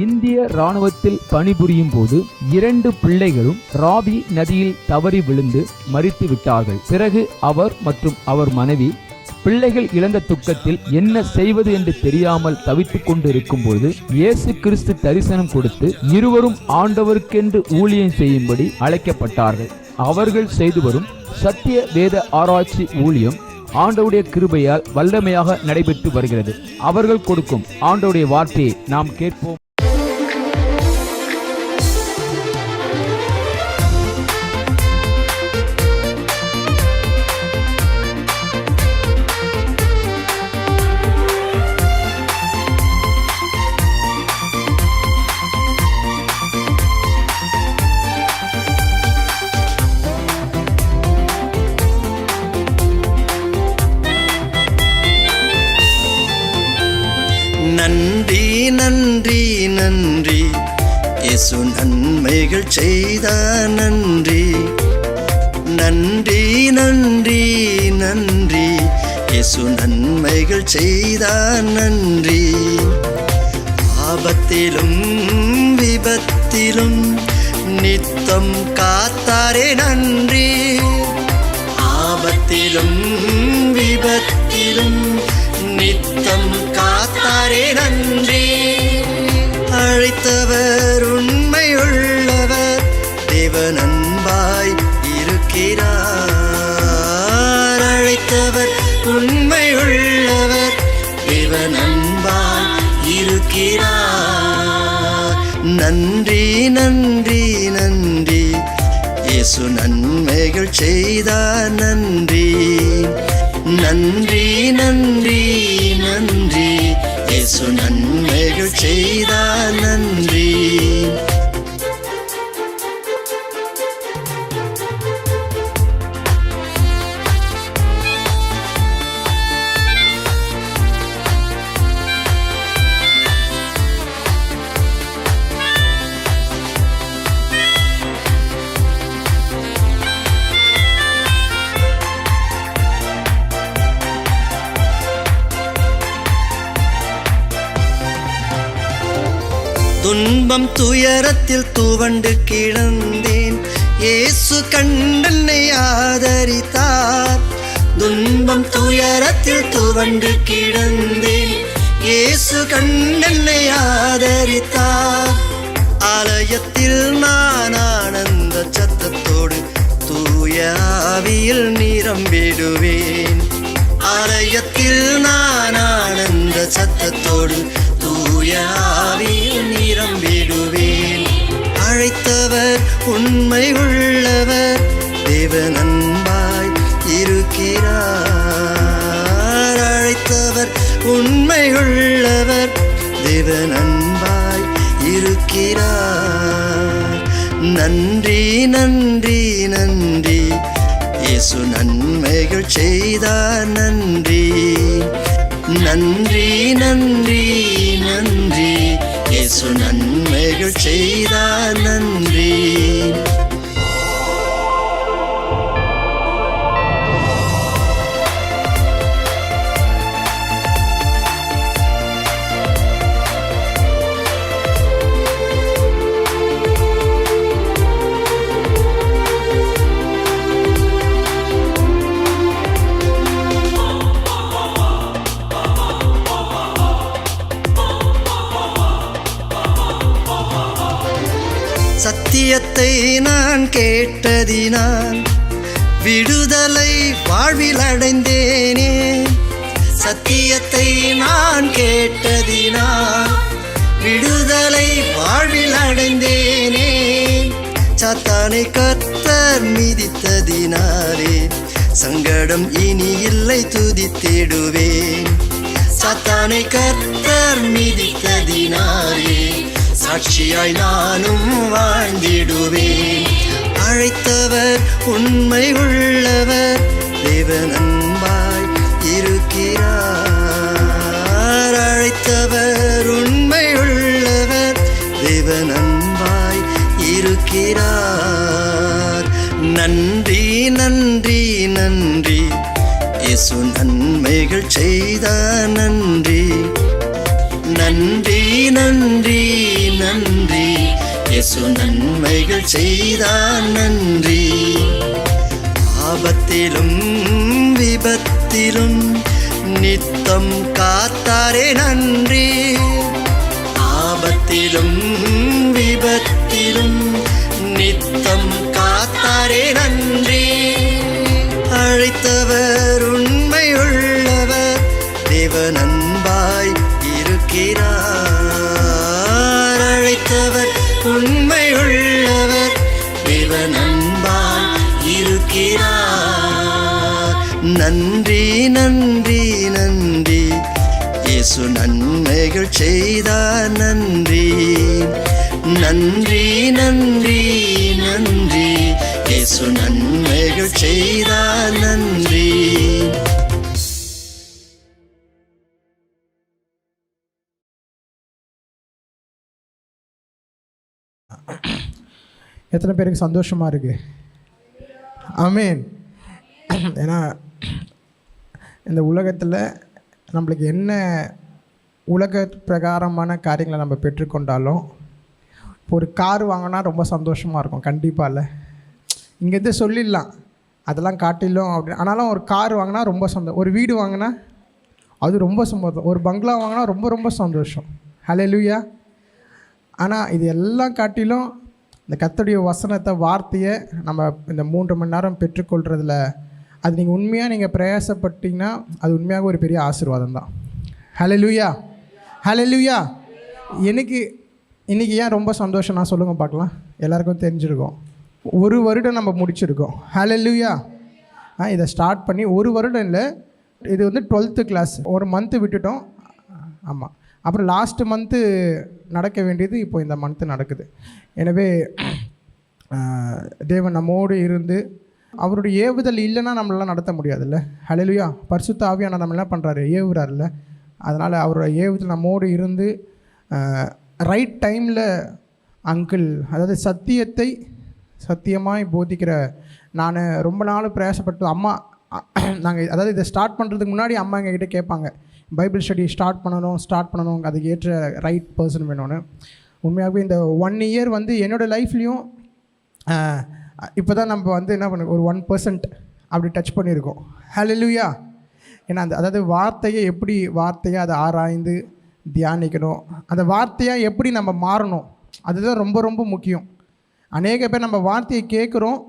இந்திய இராணுவத்தில் பணிபுரியும் போது 2 பிள்ளைகளும் ராவி நதியில் தவறி விழுந்து மரித்து விட்டார்கள். பிறகு அவர் மற்றும் அவர் மனைவி பிள்ளைகள் இழந்த துக்கத்தில் என்ன செய்வது என்று தெரியாமல் தவித்துக் கொண்டு இருக்கும்போது இயேசு கிறிஸ்து தரிசனம் கொடுத்து இருவரும் ஆண்டவருக்கென்று ஊழியம் செய்யும்படி அழைக்கப்பட்டார்கள். அவர்கள் செய்து வரும் சத்திய வேத ஆராய்ச்சி ஊழியம் ஆண்டவருடைய கிருபையால் வல்லமையாக நடைபெற்று வருகிறது. அவர்கள் கொடுக்கும் ஆண்டவருடைய வார்த்தையை நாம் கேட்போம். நன்றி நன்றி நன்றி இயேசு நன்மைகள் செய்தார். நன்றி நன்றி நன்றி நன்றி இயேசு நன்மைகள் செய்தார். நன்றி ஆபத்திலும் விபத்திலும் நித்தம் காத்தாரே. நன்றி ஆபத்திலும் விபத்திலும் நித்தம் காத்தாரே. நன்றி அழைத்தவர் உண்மையுள்ளவர், தேவன் அன்பாய் இருக்கிறார். அழைத்தவர் உண்மையுள்ளவர், தேவன் அன்பாய் இருக்கிறார். நன்றி நன்றி நன்றி இயேசு நன்மைகள் செய்தார். நன்றி நன்றி நன்றி நன்றி இயேசு நன்மைகள் செய்தார். நன்றி துன்பம் துயரத்தில் துவண்டு கிடந்தேன், இயேசு கண்டென்னை ஆதரித்தார். துன்பம் துயரத்தில் துவண்டு கிடந்தேன், இயேசு கண்டென்னை ஆதரித்தார். ஆலயத்தில் நான் ஆனந்த சத்தத்தோடு தூய ஆவியில் நிரம்பிடுவேன். ஆலயத்தில் நான் ஆனந்த சத்தத்தோடு தூய ஆவியில் நிரம்பிடுவேன். அழைத்தவர் உண்மை உள்ளவர், தேவன் அன்பாய் இருக்கிறார். அழைத்தவர் உண்மை உள்ளவர், தேவன் அன்பாய் இருக்கிறார். நன்றி நன்றி நன்றி இயேசு நன்மைகள் செய்தார். நன்றி நன்றி நன்றி நன்றி இயேசு நன்மைகள் செய்தார். நன்றி சத்தியத்தை நான் கேட்டதினால் விடுதலை வாழ்வில் அடைந்தேனே. சத்தியத்தை நான் கேட்டதினால் விடுதலை வாழ்வில் அடைந்தேனே. சாத்தானை கர்த்தர் மிதித்ததினாலே சங்கடம் இனி இல்லை, துதித்திடுவேன். சாத்தானை கர்த்தர் மிதித்ததினாலே சாட்சியாய் நானும் வாழ்ந்திடுவேன். அழைத்தவர் உண்மை உள்ளவர், தேவன் அன்பாய் இருக்கிறார். அழைத்தவர் உண்மை உள்ளவர், தேவன் அன்பாய் இருக்கிறார். நன்றி நன்றி நன்றி இயேசு நன்மைகள் செய்தார். நன்றி நன்றி நன்றி நன்றி இயேசு நன்மைகள் செய்தார் நன்றி. ஆபத்திலும் விபத்திலும் நித்தம் காத்தாரே நன்றி. ஆபத்திலும் விபத்திலும் நித்தம் காத்தாரே நன்றி. அழைத்தவர் உண்மை உள்ளவர், தேவன் அன்பாய் இருக்கிறார். அழைத்தவர் உண்மை உள்ளவர், தேவன் அன்பாய் இருக்கிறார். நன்றி நன்றி நன்றி இயேசு நன்மைகள் செய்தார் நன்றி. நன்றி நன்றி நன்றி இயேசு நன்மைகள் செய்தார் நன்றி. எத்தனை பேருக்கு சந்தோஷமாக இருக்குது? ஆமேன். ஏன்னா இந்த உலகத்தில் நம்மளுக்கு என்ன உலக பிரகாரமான காரியங்களை நம்ம பெற்றுக்கொண்டாலும், இப்போ ஒரு கார் வாங்கினா ரொம்ப சந்தோஷமாக இருக்கும். கண்டிப்பாக இல்லை, இங்கேருந்து சொல்லிடலாம் அதெல்லாம் காட்டிலும் அப்படி. ஆனாலும் ஒரு கார் வாங்கினா ரொம்ப சந்தோஷம். ஒரு வீடு வாங்கினா அது ரொம்ப சந்தோஷம். ஒரு பங்களா வாங்கினா ரொம்ப ரொம்ப சந்தோஷம். ஹல்லேலூயா. ஆனால் இது எல்லாம் காட்டிலும் இந்த கர்த்தருடைய வசனத்தை, வார்த்தையை நம்ம இந்த 3 மணி நேரம் பெற்றுக்கொள்கிறதுல அது நீங்கள் உண்மையாக பிரயாசப்பட்டீங்கன்னா அது உண்மையாக ஒரு பெரிய ஆசீர்வாதம் தான். ஹல்லேலூயா, ஹல்லேலூயா. இன்றைக்கி ஏன் ரொம்ப சந்தோஷம் நான் சொல்லுங்கள் பார்க்கலாம். எல்லாருக்கும் தெரிஞ்சிருக்கோம், 1 வருடம் நம்ம முடிச்சிருக்கோம். ஹல்லேலூயா. இதை ஸ்டார்ட் பண்ணி 1 வருடம் இல்லை, இது வந்து 12th கிளாஸ். ஒரு மந்த்து விட்டுட்டோம். ஆமாம், அப்புறம் லாஸ்ட்டு மந்த்து நடக்க வேண்டியது இப்போ இந்த மந்த்து நடக்குது. எனவே தேவன் நம்மோடு இருந்து அவருடைய ஏவுதல் இல்லைன்னா நம்மளாம் நடத்த முடியாதுல்ல. ஹல்லேலூயா. பரிசுத்த ஆவியானவர் நம்ம என்ன பண்ணுறாரு? ஏவுறாருல்ல. அதனால் அவரோட ஏவுதல் நம்மோடு இருந்து ரைட் டைமில் அங்கிள், அதாவது சத்தியத்தை சத்தியமாய் போதிக்கிற, நான் ரொம்ப நாள் பிரயாசப்பட்டு அம்மா நாங்கள் அதாவது இதை ஸ்டார்ட் பண்ணுறதுக்கு முன்னாடி அம்மா எங்ககிட்ட கேட்பாங்க, பைபிள் ஸ்டடி ஸ்டார்ட் பண்ணணும், அதுக்கு ஏற்ற ரைட் பர்சன் வேணும்னு. உண்மையாகவே இந்த 1 இயர் வந்து என்னோடய லைஃப்லேயும் இப்போ தான் நம்ம வந்து என்ன பண்ண ஒரு 1% அப்படி டச் பண்ணியிருக்கோம். ஹல்லேலூயா. ஏன்னா அதாவது வார்த்தையை அதை ஆராய்ந்து தியானிக்கணும். அந்த வார்த்தையாக எப்படி நம்ம மாறணும், அதுதான் ரொம்ப ரொம்ப முக்கியம். அநேக பேர் நம்ம வார்த்தையை கேட்குறோம்,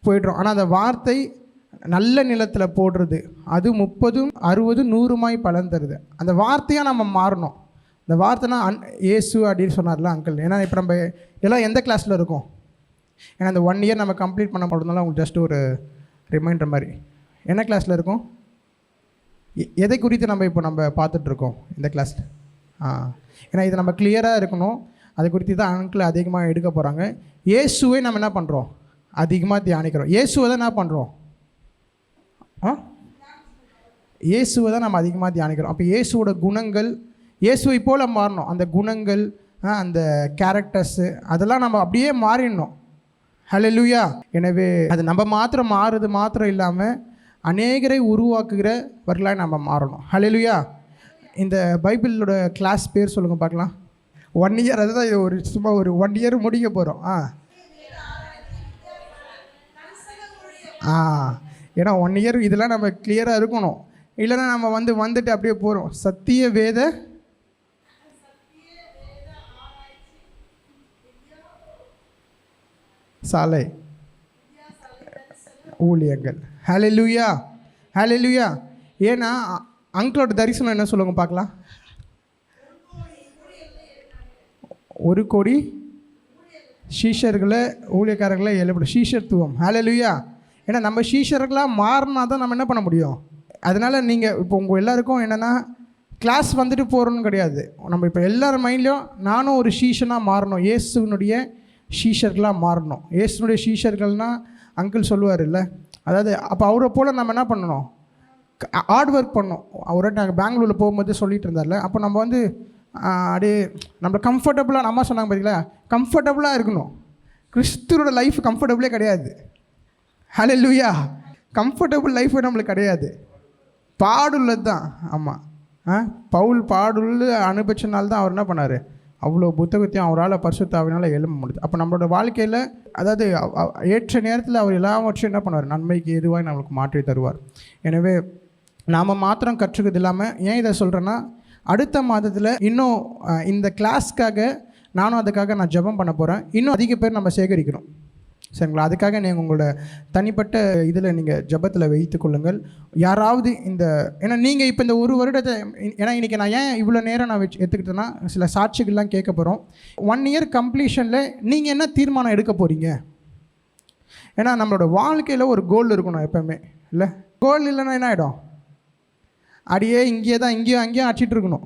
போய்ட்றோம். ஆனால் அந்த வார்த்தை நல்ல நிலத்தில் போடுறது அது 30, 60, 100 பலன் தருது. அந்த வார்த்தையாக நம்ம மாறணும். இந்த வார்த்தைனா இயேசு அப்படின்னு சொன்னார்ல அங்கிள். ஏன்னா இப்போ நம்ம எல்லாம் எந்த கிளாஸில் இருக்கோம்? ஏன்னா இந்த 1 இயர் நம்ம கம்ப்ளீட் பண்ண போகிறதுனால உங்களுக்கு ஜஸ்ட் ஒரு ரிமைண்டர் மாதிரி. என்ன கிளாஸில் இருக்கோம்? எதை குறித்து நம்ம பார்த்துட்ருக்கோம் இந்த கிளாஸில்? ஏன்னா இது நம்ம கிளியராக இருக்கணும். அதை குறித்து தான் அங்கிள் அதிகமாக எடுக்க போகிறாங்க. இயேசுவை நம்ம என்ன பண்ணுறோம்? அதிகமாக தியானிக்கிறோம். இயேசுவை தான் என்ன பண்ணுறோம்? இயேசுவை தான் நம்ம அதிகமாக தியானிக்கிறோம். அப்போ இயேசுவோட குணங்கள், இயேசுவை போல் மாறணும். அந்த குணங்கள், அந்த கேரக்டர்ஸு அதெல்லாம் நம்ம அப்படியே மாறிடணும். ஹல்லேலூயா. எனவே அது நம்ம மாறுறது இல்லாமல் அநேகரை உருவாக்குகிறவர்களாக நம்ம மாறணும். ஹல்லேலூயா. இந்த பைபிளோட கிளாஸ் பேர் சொல்லுங்கள் பார்க்கலாம். 1 இயர், அதுதான் இது ஒரு சும்மா ஒரு 1 இயர் முடிக்க போகிறோம். ஏன்னா 1 இயர் இதெல்லாம் நம்ம கிளியராக இருக்கணும். இல்லைன்னா நம்ம வந்துட்டு அப்படியே போகிறோம். சத்திய வேத சாலை ஊழியங்கள். ஹல்லேலூயா, ஹல்லேலூயா. ஏன்னா அங்கிளோட தரிசனம் என்ன சொல்லுங்க பார்க்கலாம். 1 கோடி சீஷர்களை, ஊழியக்காரர்களை எழுப்படும். சீஷத்துவம். ஹல்லேலூயா. ஏன்னா நம்ம சீஷர்களாக மாறினா தான் நம்ம என்ன பண்ண முடியும். அதனால் நீங்கள் இப்போ உங்கள் எல்லாருக்கும் என்னென்னா கிளாஸ் வந்துட்டு போகிறோன்னு கிடையாது. நம்ம இப்போ எல்லார் மைண்ட்லேயும் நானும் ஒரு சீஷனாக மாறணும், இயேசுனுடைய சீஷர்களாக மாறணும். இயேசுனுடைய சீஷர்கள்னால் அங்கிள் சொல்லுவார் இல்லை, அதாவது அப்போ அவரை போல் நம்ம என்ன பண்ணணும்? ஹார்ட் ஒர்க் பண்ணணும். அவரை நாங்கள் பெங்களூரில் போகும்போது சொல்லிகிட்டு இருந்தார்ல, அப்போ நம்ம அப்படியே நம்ம கம்ஃபர்டபுளாக, நம்ம சொன்னாங்க பார்த்தீங்களா, கம்ஃபர்டபுளாக இருக்கணும். கிறிஸ்துவோட லைஃப் கம்ஃபர்டபுளே கிடையாது. ஹல்லேலூயா. கம்ஃபர்டபுள் லைஃபு நம்மளுக்கு கிடையாது, பாடுள்ளது தான். ஆமாம். பவுல் பாடுள்ள அனுபவிச்சனால தான் அவர் என்ன பண்ணார், அவ்வளோ புத்தகத்தையும் அவரால் பரிசுத்த ஆவியினால் எழும்ப முடியுது. அப்போ நம்மளோட வாழ்க்கையில் அதாவது ஏற்ற நேரத்தில் அவர் எல்லாவற்றையும் என்ன பண்ணுவார், நன்மைக்கு எதுவாக நம்மளுக்கு மாற்றி தருவார். எனவே நாம் மாத்திரம் கற்றுக்கிறது இல்லாமல், ஏன் இதை சொல்கிறேன்னா, அடுத்த மாதத்தில் இன்னும் இந்த கிளாஸ்க்காக நானும் அதுக்காக நான் ஜெபம் பண்ண போகிறேன். இன்னும் அதிக பேர் நம்ம சேகரிக்கணும், சரிங்களா? அதுக்காக நீங்கள் உங்களோட தனிப்பட்ட இதில் நீங்கள் ஜெபத்தில் வைத்து கொள்ளுங்கள். யாராவது ஏன்னா நீங்கள் இப்போ இந்த ஒரு வருடத்தை, ஏன்னா இன்றைக்கி நான் ஏன் இவ்வளோ நேரம் நான் எடுத்துக்கிட்டேன்னா, சில சாட்சிகள்லாம் கேட்க போகிறோம். 1 இயர் கம்ப்ளீஷனில் நீங்கள் என்ன தீர்மானம் எடுக்க போகிறீங்க? ஏன்னா நம்மளோட வாழ்க்கையில் ஒரு கோல் இருக்கணும் எப்போவுமே, இல்லை? கோல் இல்லைன்னா என்ன ஆகிடும், அடியே இங்கேயும் அங்கேயும் அடிச்சிட்டு இருக்கணும்.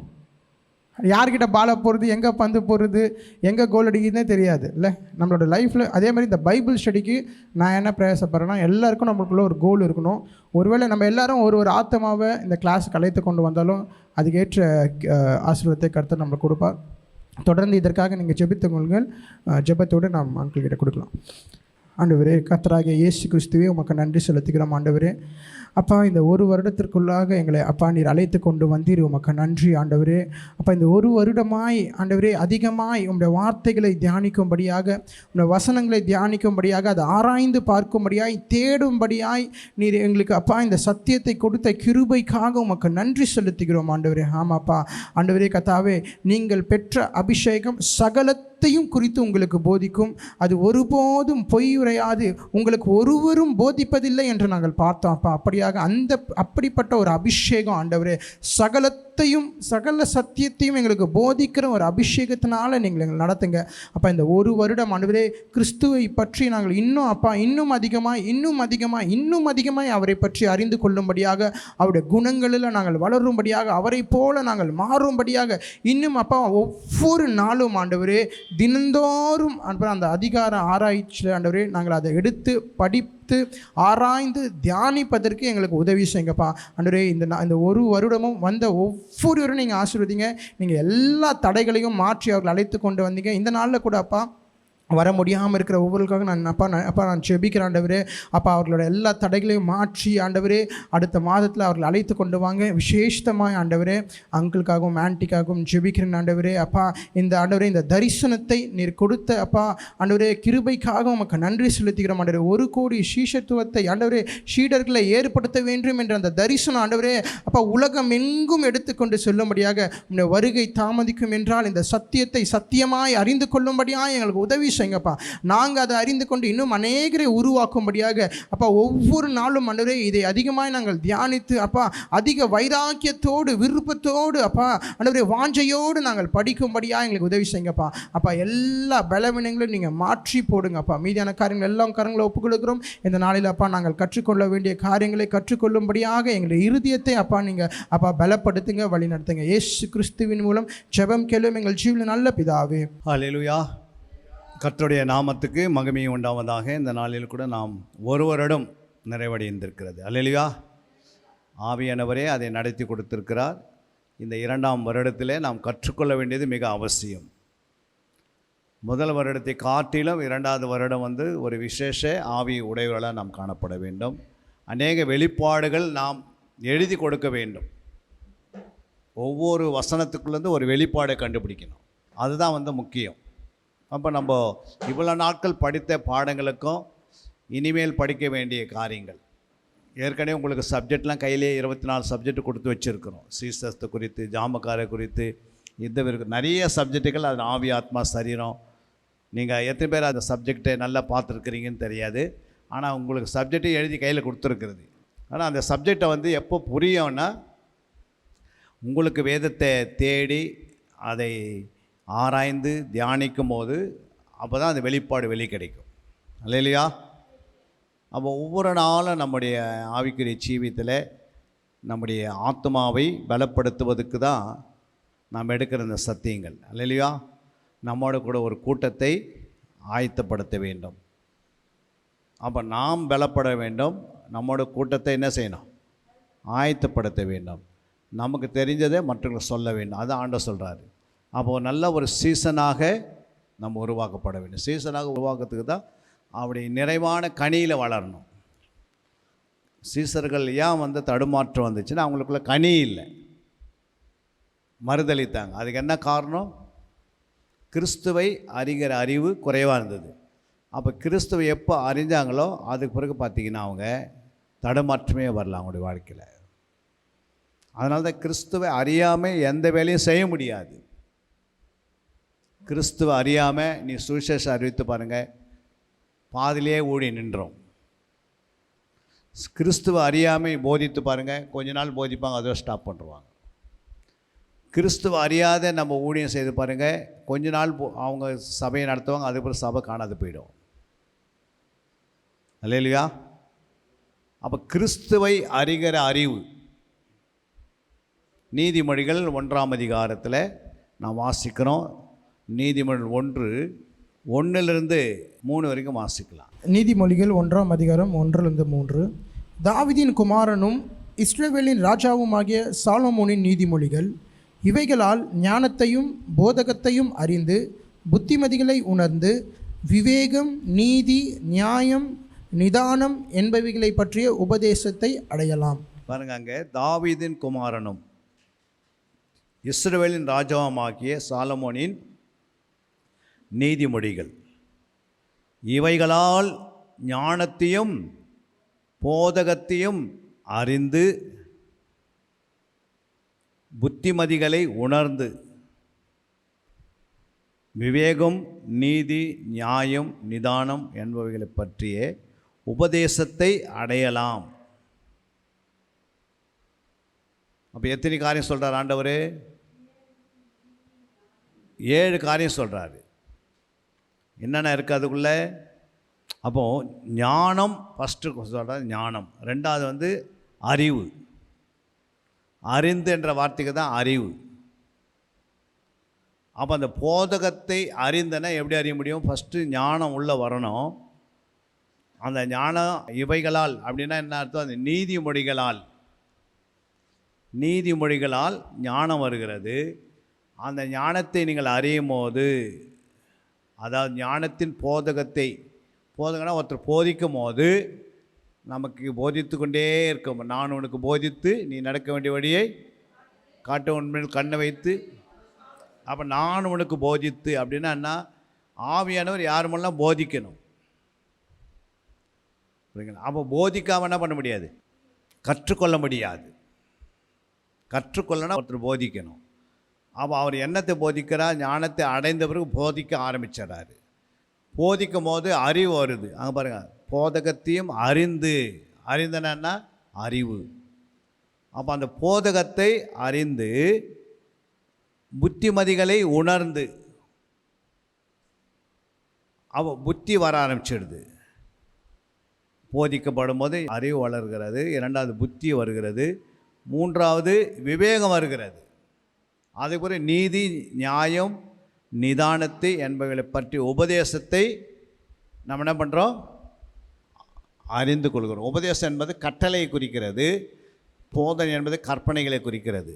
யார்கிட்ட பாலை போகிறது, எங்கே பந்து போடுறது, எங்கே கோல் அடிக்குதுன்னே தெரியாது, இல்லை? நம்மளோட லைஃப்பில் அதே மாதிரி இந்த பைபிள் ஸ்டடிக்கு நான் என்ன பிரயாசப்படுறேன்னா, எல்லாருக்கும் நம்மளுக்குள்ள ஒரு கோல் இருக்கணும். ஒருவேளை நம்ம எல்லாரும் ஒரு ஆத்மாவை இந்த கிளாஸுக்கு அழைத்து கொண்டு வந்தாலும் அதுக்கேற்ற ஆசீர்வாதத்தை கர்த்தர் நம்மளுக்கு கொடுப்பார். தொடர்ந்து இதற்காக நீங்கள் ஜெபித்துக் கொள்ளுங்கள். ஜெபத்தோடு நாம் அங்கிள் கிட்ட கொடுக்கலாம். ஆண்டவரே, கர்த்தராகிய இயேசு கிறிஸ்துவே உமக்கு நன்றி செலுத்துகிறோம். ஆண்டவரே அப்பா, இந்த ஒரு வருடத்திற்குள்ளாக எங்களை அப்பா நீர் அழைத்து கொண்டு வந்தீர், உமக்கு நன்றி ஆண்டவரே. அப்பா, இந்த ஒரு வருடமாய் ஆண்டவரே அதிகமாய் உம்முடைய வார்த்தைகளை தியானிக்கும்படியாக, உம்முடைய வசனங்களை தியானிக்கும்படியாக, அதை ஆராய்ந்து பார்க்கும்படியாய், தேடும்படியாய் நீர் எங்களுக்கு அப்பா இந்த சத்தியத்தை கொடுத்த கிருபைக்காக உமக்கு நன்றி செலுத்துகிறோம் ஆண்டவரே. ஆமாப்பா ஆண்டவரே, கர்த்தாவே, நீங்கள் பெற்ற அபிஷேகம் சகலத்தையும் குறித்து உங்களுக்கு போதிக்கும், அது ஒருபோதும் பொய் உரையாது, உங்களுக்கு ஒருவரும் போதிப்பதில்லை என்று நாங்கள் பார்த்தோம். அப்பா, அப்படிப்பட்ட ஒரு அபிஷேகம் ஆண்டவரே, சகல சத்தியத்தையும் எங்களுக்கு போதிக்கிற ஒரு அபிஷேகத்தினால நீங்கள் எங்களை நடத்துங்க. அப்போ இந்த ஒரு வருடம் ஆண்டவரே கிறிஸ்துவை பற்றி நாங்கள் இன்னும் அதிகமாய் அவரை பற்றி அறிந்து கொள்ளும்படியாக, அவருடைய குணங்களில் நாங்கள் வளரும்படியாக, அவரை போல நாங்கள் மாறும்படியாக, இன்னும் அப்பா ஒவ்வொரு நாளும் ஆண்டவரே தினந்தோறும் அந்த அதிகார ஆராய்ச்சியில் ஆண்டவரே நாங்கள் அதை எடுத்து படித்து ஆராய்ந்து தியானிப்பதற்கு எங்களுக்கு உதவி செய்யுங்கப்பா ஆண்டவரே. இந்த ஒரு வருடமும் வந்த ஒவ்வொருவரும் நீங்கள் ஆசீர்வதிங்க. நீங்கள் எல்லா தடைகளையும் மாற்றி அவர்கள் அழைத்து கொண்டு வந்தீங்க. இந்த நாளில் கூட அப்பா வர முடியாமல் இருக்கிற ஒவ்வொருக்காக நான் ஜெபிக்கிறேன் ஆண்டவரே. அப்பா, அவர்களோட எல்லா தடைகளையும் மாற்றி ஆண்டவரே அடுத்த மாதத்தில் அவர்கள் அழைத்து கொண்டு வாங்க. விசேஷமாக ஆண்டவரே அங்கிளுக்காகவும் ஆன்ட்டிக்காகவும் ஜெபிக்கிறேன் ஆண்டவரே. அப்பா, இந்த ஆண்டவரே இந்த தரிசனத்தை நீர் கொடுத்த அப்பா ஆண்டவரே கிருபைக்காக உமக்கு நன்றி செலுத்துகிறோம் ஆண்டவரே. 1 கோடி சீஷத்துவத்தை ஆண்டவரே சீடர்களை ஏற்படுத்த வேண்டும் என்ற அந்த தரிசனம் ஆண்டவரே அப்பா உலகம் எங்கும் எடுத்துக்கொண்டு செல்லும்படியாக உங்களுடைய வருகை தாமதிக்கும் என்றால் இந்த சத்தியத்தை சத்தியமாய் அறிந்து கொள்ளும்படியாக எங்களுக்கு உதவி செய்யுங்கப்பா. நாங்கள் அதை அறிந்து கொண்டு இன்னும் அநேகரை உருவாக்கும்படியாக அப்பா ஒவ்வொரு நாளும் ஆண்டவரே இதை அதிகமாக நாங்கள் தியானித்து அப்பா அதிக வைராக்கியத்தோடு விருப்பத்தோடு அப்பா ஆண்டவரே வாஞ்சையோடு நாங்கள் படிக்கும்படியாக எங்களுக்கு உதவி செய்யுங்கப்பா. அப்பா, எல்லா பலவீனங்களும் நீங்கள் மாற்றி போடுங்கப்பா. மீதியான காரியங்கள் எல்லாம் கரங்களை ஒப்புக் கொடுக்கிறோம். இந்த நாளில் அப்பா நாங்கள் கற்றுக்கொள்ள வேண்டிய காரியங்களை கற்றுக்கொள்ளும்படியாக எங்களுடைய இருதயத்தை அப்பா நீங்கள் அப்பா பலப்படுத்துங்க, வழி நடத்துங்க. இயேசு கிறிஸ்துவின் மூலம் ஜெபம் கேளும் எங்கள் ஜீவனில் நல்ல பிதாவே. ஹல்லேலூயா. கர்த்தருடைய நாமத்துக்கு மகிமை உண்டாவதாக. இந்த நாளில் கூட நாம் ஒரு வருடம் நிறைவடைந்திருக்கிறது. ஹல்லேலூயா. ஆவியானவரே அதை நடத்தி கொடுத்திருக்கிறார். இந்த 2ஆம் வருடத்திலே நாம் கற்றுக்கொள்ள வேண்டியது மிக அவசியம். முதல் வருடத்தை காட்டிலும் 2வது வருடம் ஒரு விசேஷ ஆவி உடையவர்களாக நாம் காணப்பட வேண்டும். அநேக வெளிப்பாடுகள் நாம் எழுதி கொடுக்க வேண்டும். ஒவ்வொரு வசனத்துக்குள்ளேருந்து ஒரு வெளிப்பாடை கண்டுபிடிக்கணும். அதுதான் முக்கியம். அப்போ நம்ம இவ்வளோ நாட்கள் படித்த பாடங்களுக்கும் இனிமேல் படிக்க வேண்டிய காரியங்கள், ஏற்கனவே உங்களுக்கு சப்ஜெக்ட்லாம் கையிலே 24 சப்ஜெக்ட் கொடுத்து வச்சுருக்கிறோம். சீசஸ்து குறித்து, ஜாமக்காரை குறித்து, நிறைய சப்ஜெக்டுகள். அது ஆவி, ஆத்மா, சரீரம். நீங்கள் எத்தனை பேர் அந்த சப்ஜெக்டை நல்லா பார்த்துருக்குறீங்கன்னு தெரியாது. ஆனால் உங்களுக்கு சப்ஜெக்டை எழுதி கையில் கொடுத்துருக்கிறது. ஆனால் அந்த சப்ஜெக்டை எப்போ புரியும்னா உங்களுக்கு வேதத்தை தேடி அதை ஆராய்ந்து தியானிக்கும் போது அப்போ தான் அந்த வெளிப்பாடு கிடைக்கும். அல்லேலூயா. அப்போ ஒவ்வொரு நாளும் நம்முடைய ஆவிக்குரிய ஜீவியத்தில் நம்முடைய ஆத்மாவை பலப்படுத்துவதற்கு தான் நாம் எடுக்கிற இந்த சத்தியங்கள். அல்லேலூயா. நம்மோட கூட ஒரு கூட்டத்தை ஆயத்தப்படுத்த வேண்டும். அப்போ நாம் பலப்பட வேண்டும். நம்மோட கூட்டத்தை என்ன செய்யணும்? ஆயத்தப்படுத்த வேண்டும். நமக்கு தெரிஞ்சதை மற்றவங்களுக்கு சொல்ல வேண்டும். அது ஆண்டவர் சொல்கிறாரு. அப்போது நல்ல ஒரு சீசனாக நம்ம உருவாக்கப்பட வேண்டும். சீசனாக உருவாக்கிறதுக்கு தான் அவருடைய நிறைவான கனியில் வளரணும். சீசர்கள் ஏன் தடுமாற்றம் வந்துச்சுன்னா அவங்களுக்குள்ள கனி இல்லை. மறுதளித்தாங்க. அதுக்கு என்ன காரணம்? கிறிஸ்துவை அறிகிற அறிவு குறைவாக இருந்தது. அப்போ கிறிஸ்துவை எப்போ அறிஞ்சாங்களோ அதுக்கு பிறகு பார்த்திங்கன்னா அவங்க தடுமாற்றமே வரல அவங்களுடைய வாழ்க்கையில். அதனால தான் கிறிஸ்துவை அறியாமல் எந்த வேலையும் செய்ய முடியாது. கிறிஸ்துவை அறியாமல் நீ சுவிசேஷம் அறிவித்து பாருங்கள், பாதிலே ஊழி நின்றோம். கிறிஸ்துவை அறியாமல் போதித்து பாருங்கள், கொஞ்ச நாள் போதிப்பாங்க, அதோட ஸ்டாப் பண்ணுவாங்க. கிறிஸ்துவ அறியாத நம்ம ஊழியம் செய்து பாருங்கள், கொஞ்ச நாள் அவங்க சபையை நடத்துவாங்க, அதுக்கப்புறம் சபை காணாது போயிடும். அல்லேலூயா. அப்போ கிறிஸ்துவை அறிகிற அறிவு நீதிமொழிகள் 1ஆம் அதிகாரத்தில் நான் வாசிக்கிறோம். நீதிமொழிகள் 1:1 வரைக்கும் வாசிக்கலாம். நீதிமொழிகள் 1ஆம் அதிகாரம் 1-3. தாவீதின் குமாரனும் இஸ்ரவேலின் ராஜாவுமாகிய சாலமோனின் நீதிமொழிகள், இவைகளால் ஞானத்தையும் போதகத்தையும் அறிந்து புத்திமதிகளை உணர்ந்து விவேகம், நீதி, நியாயம், நிதானம் என்பவைகளை பற்றிய உபதேசத்தை அடையலாம். பாருங்க, அங்கே தாவீதின் குமாரனும் இஸ்ரவேலின் ராஜாவுமாகிய சாலமோனின் நீதிமொழிகள், இவைகளால் ஞானத்தையும் போதகத்தையும் அறிந்து புத்திமதிகளை உணர்ந்து விவேகம், நீதி, நியாயம், நிதானம் என்பவைகளை பற்றிய உபதேசத்தை அடையலாம். அப்போ எத்தனை காரியம் சொல்கிறார் ஆண்டவர்? 7 காரியம் சொல்கிறாரு. என்னென்ன இருக்குது அதுக்குள்ளே? அப்போது ஞானம் ஃபஸ்ட்டு சொல்கிறார், ஞானம். 2வது அறிவு. அறிந்து என்ற வார்த்தைக்கு தான் அறிவு. அப்போ அந்த போதகத்தை அறிந்தனா எப்படி அறிய முடியும்? ஃபஸ்ட்டு ஞானம் உள்ளே வரணும். அந்த ஞானம் இவைகளால் அப்படின்னா என்ன அர்த்தம்? அந்த நீதிமொழிகளால் ஞானம் வருகிறது. அந்த ஞானத்தை நீங்கள் அறியும் போது, அதாவது ஞானத்தின் போதகம்னா ஒருத்தர் போதிக்கும் போது நமக்கு போதித்து கொண்டே இருக்கும். நான் உனக்கு போதித்து நீ நடக்க வேண்டிய வழியை காட்ட உண்மையில் கண்ணை வைத்து. அப்போ நான் உனக்கு போதித்து அப்படின்னா என்ன? ஆவியானவர் யாருமெல்லாம் போதிக்கணும். புரியுங்களா? அப்போ போதிக்காமல் என்ன பண்ண முடியாது? கற்றுக்கொள்ள முடியாது. கற்றுக்கொள்ளனா ஒருத்தர் போதிக்கணும். அப்போ அவர் என்னத்தை போதிக்கிறார்? ஞானத்தை அடைந்த பிறகு போதிக்க ஆரம்பிச்சிடறாரு. போதிக்கும் போது அறிவு வருது. அங்கே பாருங்கள், போதகத்தையும் அறிந்தனா அறிவு. அப்போ அந்த போதகத்தை அறிந்து புத்திமதிகளை உணர்ந்து புத்தி வர ஆரம்பிச்சிடுது. போதிக்கப்படும் போது அறிவு வளர்கிறது. 2வது புத்தி வருகிறது. 3வது விவேகம் வருகிறது. அதுக்கப்புறம் நீதி, நியாயம், நிதானத்தை என்பவைகளை பற்றி உபதேசத்தை நம்ம என்ன பண்ணுறோம்? அறிந்து கொள்கிறோம். உபதேசம் என்பது கட்டளையை குறிக்கிறது. போதனை என்பது கற்பனைகளை குறிக்கிறது.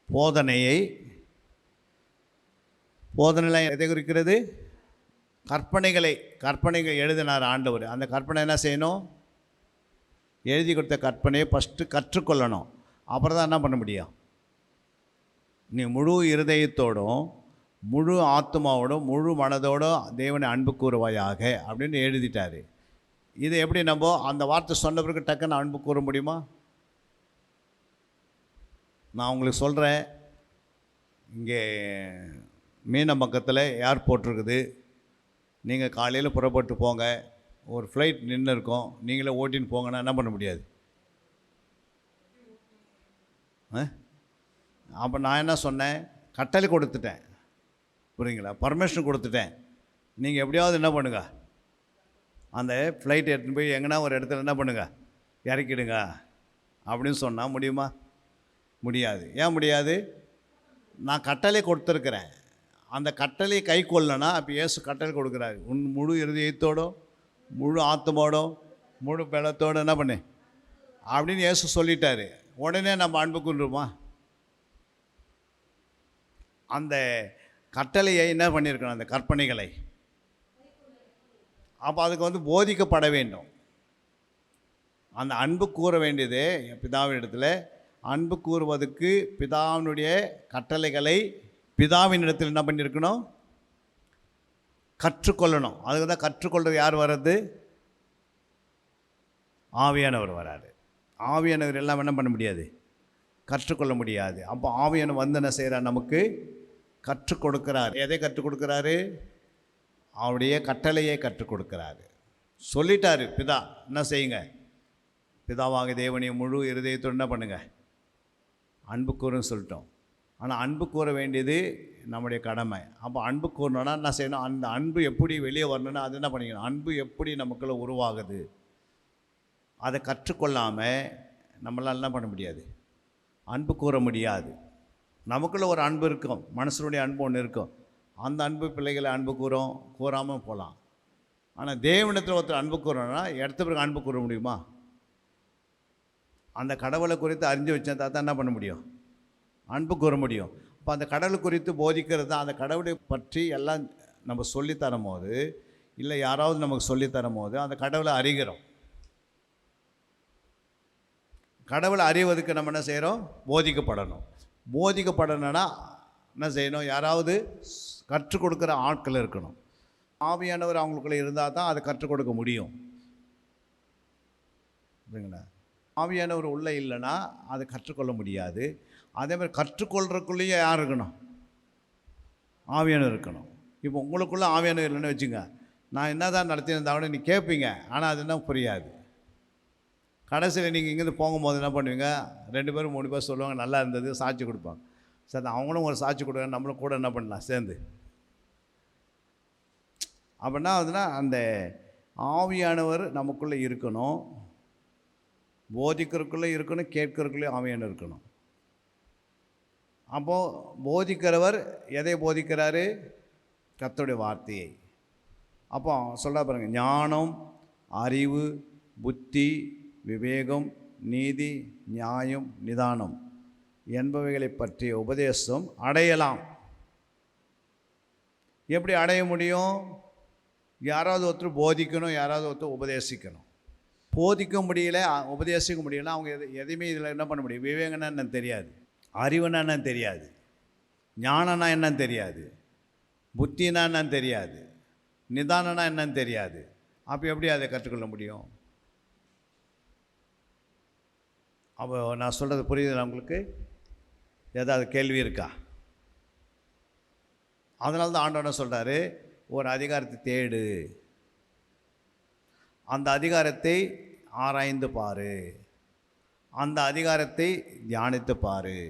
போதனையில் எதை குறிக்கிறது? கற்பனைகள் எழுதினார் ஆண்டவர். அந்த கற்பனை என்ன செய்யணும்? எழுதி கொடுத்த கற்பனையை ஃபஸ்ட்டு கற்றுக்கொள்ளணும். அப்புறம் தான் என்ன பண்ண முடியும்? நீ முழு இருதயத்தோடும் முழு ஆத்மாவோடும் முழு மனதோடும் தேவனை அன்பு கூறுவாயாக அப்படின்னு எழுதிட்டார். இதை எப்படி நம்ம அந்த வார்த்தை சொன்ன பிறகு டக்குன்னு அன்பு கூற முடியுமா? நான் உங்களுக்கு சொல்கிறேன், இங்கே மீனம்பக்கத்தில் ஏர்போர்ட் இருக்குது. நீங்கள் காலையில் புறப்பட்டு போங்க, ஒரு ஃப்ளைட் நின்று இருக்கும், நீங்களே ஓட்டின்னு போங்கன்னா என்ன பண்ண முடியாது? அப்போ நான் என்ன சொன்னேன்? கட்டளை கொடுத்துட்டேன். புரியுங்களா? பர்மிஷன் கொடுத்துட்டேன். நீங்கள் எப்படியாவது என்ன பண்ணுங்க, அந்த ஃப்ளைட் எடுத்துன்னு போய் எங்கன்னா ஒரு இடத்துல என்ன பண்ணுங்க, இறக்கிடுங்க அப்படின்னு சொன்னால் முடியுமா? முடியாது. ஏன் முடியாது? நான் கட்டளை கொடுத்துருக்குறேன். அந்த கட்டளையை கை கொள்ளனா அப்போ இயேசு கட்டளை கொடுக்குறாரு, உன் முழு இருதயத்தோடும் முழு ஆத்மாவோடும் முழு பலத்தோடு என்ன பண்ணு அப்படின்னு இயேசு சொல்லிட்டாரு. உடனே நம்ம அன்பு கொண்டுருமா? அந்த கட்டளையை என்ன பண்ணியிருக்கணும்? அந்த கற்பனைகளை. அப்போ அதுக்கு போதிக்கப்பட வேண்டும். அந்த அன்பு கூற வேண்டியது பிதாவின் இடத்துல. அன்பு கூறுவதற்கு பிதாவினுடைய கட்டளைகளை பிதாவினிடத்தில் என்ன பண்ணியிருக்கணும்? கற்றுக்கொள்ளணும். அதுக்கு தான் கற்றுக்கொள்வது யார் வர்றது? ஆவியானவர் வராரு. ஆவியானவர் எல்லாம் என்ன பண்ண முடியாது? கற்றுக்கொள்ள முடியாது. அப்போ ஆவியானவர் வந்து என்ன செய்கிறார்? நமக்கு கற்றுக் கொடுக்கிறார். எதை கற்றுக் கொடுக்குறாரு? அவருடைய கட்டளையை கற்றுக் கொடுக்குறாரு. சொல்லிட்டாரு பிதா, என்ன செய்யுங்க? பிதாவாக தேவனை முழு இருதயத்தோடு என்ன பண்ணுங்க? அன்பு கூறுன்னு சொல்லிட்டோம். ஆனால் அன்பு கூற வேண்டியது நம்முடைய கடமை. அப்போ அன்பு கூறணுன்னா என்ன செய்யணும்? அந்த அன்பு எப்படி வெளியே வரணுன்னா அது என்ன பண்ணிக்கணும்? அன்பு எப்படி நமக்குள்ளே உருவாகுது அதை கற்றுக்கொள்ளாமல் நம்மளால் என்ன பண்ண முடியாது? அன்பு கூற முடியாது. நமக்குள்ளே ஒரு அன்பு இருக்கும், மனசனுடைய அன்பு ஒன்று இருக்கும். அந்த அன்பு பிள்ளைகளை அன்பு கூறாமல் போகலாம். ஆனால் தேவனிடத்தில் ஒருத்தர் அன்பு கூறணும்னா இடத்த பிறகு அன்பு கூற முடியுமா? அந்த கடவுளை குறித்து அறிஞ்சு வச்சா தான் என்ன பண்ண முடியும்? அன்பு கூற முடியும். இப்போ அந்த கடவுளை குறித்து போதிக்கிறது தான். அந்த கடவுளை பற்றி எல்லாம் நம்ம சொல்லித்தரும் போது, இல்லை யாராவது நமக்கு சொல்லித்தரும் போது அந்த கடவுளை அறிகிறோம். கடவுளை அறிவதற்கு நம்ம என்ன செய்கிறோம்? போதிக்கப்படணும். போதிக்கப்படணும்னா என்ன செய்யணும்? யாராவது கற்றுக் கொடுக்குற ஆட்கள் இருக்கணும். ஆவியானவர் அவங்களுக்குள்ளே இருந்தால் தான் அதை கற்றுக் கொடுக்க முடியும். சரிங்களா? ஆவியானவர் உள்ளே இல்லைன்னா அதை கற்றுக்கொள்ள முடியாது. அதே மாதிரி கற்றுக்கொள்றதுக்குள்ளேயே யார் இருக்கணும்? ஆவியானவர் இருக்கணும். இப்போ உங்களுக்குள்ளே ஆவியானவர் இல்லைன்னு வச்சுங்க, நான் என்ன தான் நடத்தியிருந்தாலும் நீ கேட்பீங்க, ஆனால் அது என்ன புரியாது. கடைசியில் நீங்கள் இங்கேருந்து போகும்போது என்ன பண்ணுவீங்க? 2 பேரும் 3 பேர் சொல்லுவாங்க நல்லா இருந்தது, சாட்சி கொடுப்பாங்க. சரி, அவங்களும் ஒரு சாட்சி கொடுங்க, நம்மளும் கூட என்ன பண்ணலாம் சேர்ந்து. அப்படின்னா அதுனா அந்த ஆவியானவர் நமக்குள்ளே இருக்கணும். போதிக்கிறதுக்குள்ளே இருக்கணும், கேட்கறதுக்குள்ளே ஆவியானவர் இருக்கணும். அப்போது போதிக்கிறவர் எதை போதிக்கிறாரு? கர்த்தருடைய வார்த்தையை. அப்போ சொல்ல பாருங்க, ஞானம், அறிவு, புத்தி, விவேகம், நீதி, நியாயம், நிதானம் என்பவைகளை பற்றிய உபதேசம் அடையலாம். எப்படி அடைய முடியும்? யாராவது ஒருத்தர் போதிக்கணும், யாராவது ஒருத்தர் உபதேசிக்கணும். போதிக்க முடியல, உபதேசிக்க முடியல, அவங்க எதையுமே இதில் என்ன பண்ண முடியும்? விவேகம்னா என்னன்னு தெரியாது, அறிவுனா என்னன்னு தெரியாது, ஞானம்னா என்னன்னு தெரியாது, புத்தினா என்னன்னு தெரியாது, நிதானம்னா என்னன்னு தெரியாது. அப்போ எப்படி அதை கற்றுக்கொள்ள முடியும்? அப்போ நான் சொல்கிறது புரியுதுல்ல உங்களுக்கு? ஏதாவது கேள்வி இருக்கா? அதனால தான் ஆண்டவன் சொல்கிறாரு, ஒரு அதிகாரத்தை தேடு, அந்த அதிகாரத்தை ஆராய்ந்து பாரு, அந்த அதிகாரத்தை தியானித்து பாரு,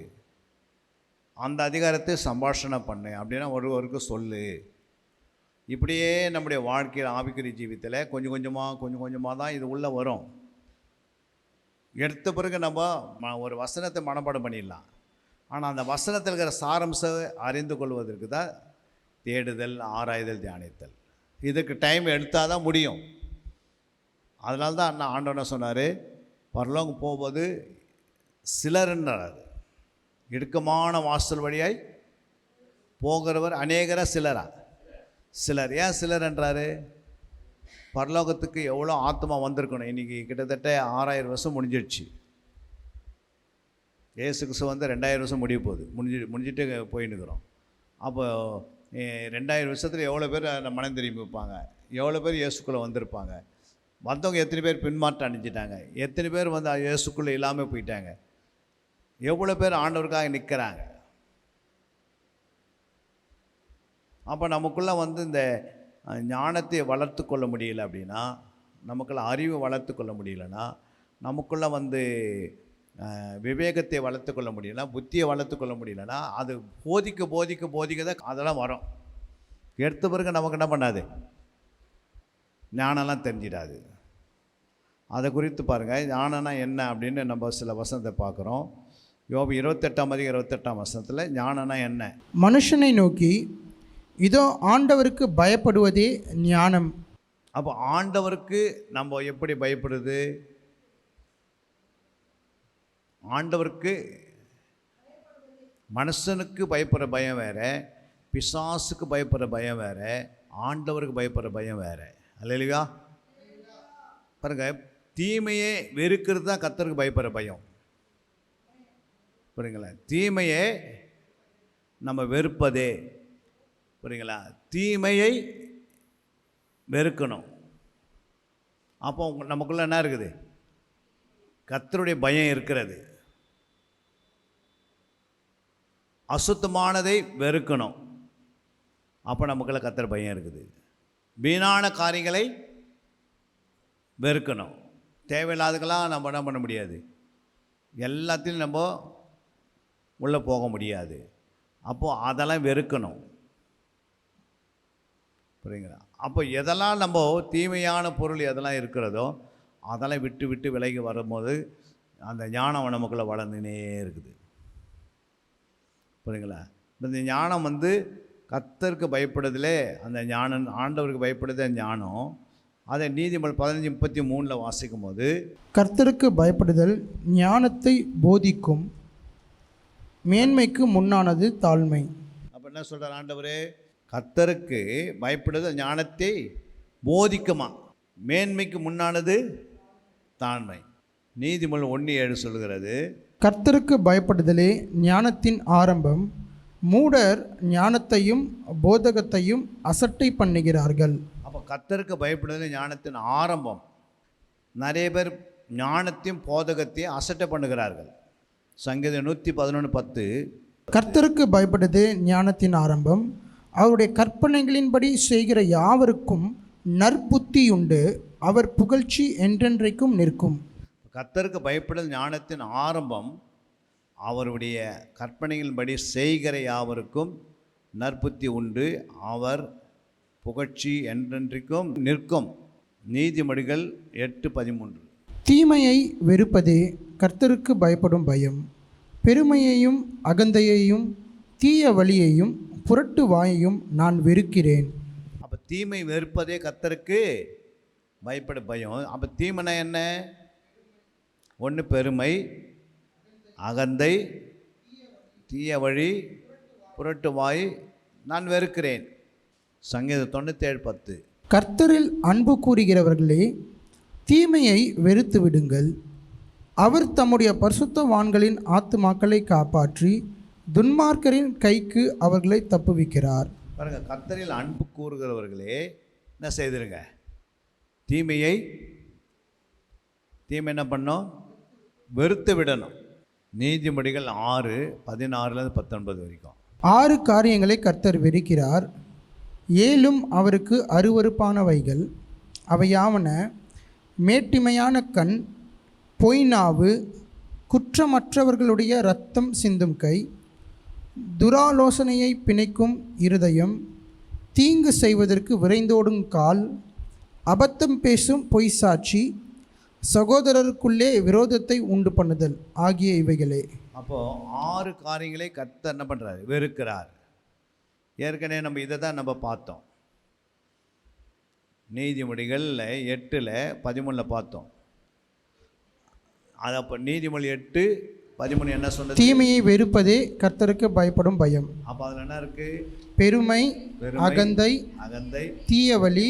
அந்த அதிகாரத்தை சம்பாஷணை பண்ணு, அப்படின்னா ஒருவருக்கு சொல்லு. இப்படியே நம்முடைய வாழ்க்கையில் ஆவிக்குரிய ஜீவித்தில் கொஞ்சம் கொஞ்சமாக தான் இது உள்ளே வரும். எடுத்த பிறகு நம்ம ஒரு வசனத்தை மனப்பாடம் பண்ணிடலாம். ஆனால் அந்த வசனத்தில் இருக்கிற சாரம்சம் அறிந்து கொள்வதற்கு தான் தேடுதல், ஆராய்தல், தியானித்தல். இதுக்கு டைம் எடுத்தால் தான் முடியும். அதனால தான் அண்ணா ஆண்டவன் சொன்னார், பரலோகம் போவது சிலர்ன்றார். இடுக்கமான வாசல் வழியாய் போகிறவர் அநேகரா சிலரா? சிலர். ஏன் சிலர் என்றார்? பரலோகத்துக்கு எவ்வளோ ஆத்மா வந்திருக்கணும். இன்றைக்கி கிட்டத்தட்ட 6000 வருஷம் முடிஞ்சிடுச்சு. இயேசு கிறிஸ்து வந்து 2000 வருஷம் முடிய போகுது, முடிஞ்சிட்டு போயின்னு இருக்கிறோம். அப்போ 2000 வருஷத்தில் எவ்வளோ பேர் மனம் திரும்பி வைப்பாங்க? எவ்வளோ பேர் இயேசுக்குள்ளே வந்திருப்பாங்க? வந்தவங்க எத்தனை பேர் பின்மாற்றம் அணிஞ்சிட்டாங்க? எத்தனை பேர் வந்து இயேசுக்குள்ளே இல்லாமல் போயிட்டாங்க? எவ்வளோ பேர் ஆண்டவருக்காக நிற்கிறாங்க? அப்போ நமக்குள்ளே வந்து இந்த ஞானத்தை வளர்த்து கொள்ள முடியல அப்படின்னா, நமக்குள்ள அறிவை வளர்த்து கொள்ள முடியலன்னா, நமக்குள்ளே வந்து விவேகத்தை வளர்த்து கொள்ள முடியலன்னா, புத்தியை வளர்த்து கொள்ள முடியலன்னா, அது போதிக்க தான் அதெல்லாம் வரும். எடுத்த பிறகு நமக்கு என்ன பண்ணாது? ஞானம்லாம் தெரிஞ்சிடாது. அதை குறித்து பாருங்கள், ஞானம்னா என்ன அப்படின்னு நம்ம சில வசனத்தை பார்க்குறோம். யோபு 28 வசனத்தில் ஞானம்னா என்ன? மனுஷனை நோக்கி இதோ ஆண்டவருக்கு பயப்படுவதே ஞானம். அப்போ ஆண்டவருக்கு நம்ம எப்படி பயப்படுது? ஆண்டவருக்கு மனுஷனுக்கு பயப்படுற பயம் வேறு, பிசாசுக்கு பயப்படுற பயம் வேறு, ஆண்டவருக்கு பயப்படுற பயம் வேறு. அல்லேலூயா. பாருங்க, தீமையே வெறுக்கிறது தான் கர்த்தருக்கு பயப்படுற பயம். புரியுங்களா? தீமையை நம்ம வெறுப்பதே, புரியுங்களா? தீமையை வெறுக்கணும். அப்போ நமக்குள்ள என்ன இருக்குது? கர்த்தருடைய பயம் இருக்கிறது. அசுத்தமானதை வெறுக்கணும். அப்போ நமக்குள்ள கர்த்தர் பயம் இருக்குது. வீணான காரியங்களை வெறுக்கணும். தேவையில்லாததுக்கெல்லாம் நம்ம என்ன பண்ண முடியாது, எல்லாத்தையும் நம்ம உள்ளே போக முடியாது. அப்போது அதெல்லாம் வெறுக்கணும். புரியுங்களா? அப்போ எதெல்லாம் நம்ம தீமையான பொருள் எதெல்லாம் இருக்கிறதோ அதெல்லாம் விட்டு விட்டு விலகி வரும்போது அந்த ஞானம் நமக்குள்ளே வளர்ந்துனே இருக்குது. புரியுங்களா? இந்த ஞானம் கர்த்தருக்கு பயப்படுறதுலே அந்த ஞானம், ஆண்டவருக்கு பயப்படுறதே ஞானம். அதை நீதிமொழி 15:33 வாசிக்கும் போது, கர்த்தருக்கு பயப்படுதல் ஞானத்தை போதிக்கும், மேன்மைக்கு முன்னானது தாழ்மை. அப்போ என்ன சொல்கிறார் ஆண்டவர்? கர்த்தருக்கு பயப்படுதல் ஞானத்தை போதிக்குமா, மேன்மைக்கு முன்னானது தாழ்மை. நீதிமொழி 1:7 சொல்கிறது, கர்த்தருக்கு பயப்படுதலே ஞானத்தின் ஆரம்பம், மூடர் ஞானத்தையும் போதகத்தையும் அசட்டை பண்ணுகிறார்கள். அப்போ கர்த்தருக்கு பயப்படுதல் ஞானத்தின் ஆரம்பம். நிறைய பேர் ஞானத்தையும் போதகத்தையும் அசட்டை பண்ணுகிறார்கள். சங்கீதம் 111:10, கர்த்தருக்கு பயப்படுதே ஞானத்தின் ஆரம்பம், அவருடைய கற்பனைகளின்படி செய்கிற யாவருக்கும் நற்புத்தியுண்டு, அவர் புகழ்ச்சி என்றென்றைக்கும் நிற்கும். கர்த்தருக்கு பயப்படுதல் ஞானத்தின் ஆரம்பம், அவருடைய கற்பனைகளின்படி செய்கிற யாவருக்கும் நற்புத்தி உண்டு, அவர் புகழ்ச்சி என்றென்றைக்கும் நிற்கும். நீதிமொழிகள் 8:13. தீமையை வெறுப்பதே கர்த்தருக்கு பயப்படும் பயம், பெருமையையும் அகந்தையையும் தீய வழியையும் புரட்டு வாயையும் நான் வெறுக்கிறேன். அப்போ தீமை வெறுப்பதே கர்த்தருக்கு பயப்படும் பயம். அப்போ தீமைனா என்ன? ஒன்று பெருமை, அகந்தை, தீய வழி, புரட்டு வாய் நான் வெறுக்கிறேன். சங்கீதம் 97:10. கர்த்தரில் அன்பு கூறுகிறவர்களே, தீமையை வெறுத்து விடுங்கள், அவர் தம்முடைய பரிசுத்தவான்களின் ஆத்துமாக்களை காப்பாற்றி துன்மார்க்கரின் கைக்கு அவர்களை தப்புவிக்கிறார். பாருங்கள், கர்த்தரில் அன்பு கூறுகிறவர்களே என்ன செய்திருங்க? தீமை என்ன பண்ணோம்? வெறுத்து விடணும். நீதிமொழிகள் 6:16-19 வரைக்கும் 6 காரியங்களை கர்த்தர் வெறுக்கிறார், 7 அவருக்கு அருவருப்பானவைகள். அவையாவன: மேட்டிமையான கண், பொய்நாவு, குற்றமற்றவர்களுடைய இரத்தம் சிந்தும் கை, துராலோசனையை பிணைக்கும் இருதயம், தீங்கு செய்வதற்கு விரைந்தோடும் கால், அபத்தம் பேசும் பொய் சாட்சி, சகோதரருக்குள்ளே விரோதத்தை உண்டு பண்ணுதல் ஆகிய இவைகளே. அப்போது 6 காரியங்களை கர்த்தர் என்ன பண்ணுறாரு? வெறுக்கிறார். ஏற்கனவே நம்ம இதை தான் நம்ம பார்த்தோம். நீதிமொழிகளில் 8:13 பார்த்தோம். அது அப்போ நீதிமொழி 8:13 என்ன சொன்னது? தீமையை வெறுப்பதே கர்த்தருக்கு பயப்படும் பயம். அப்போ அதில் என்ன இருக்குது? பெருமை, அகந்தை, தீயவழி,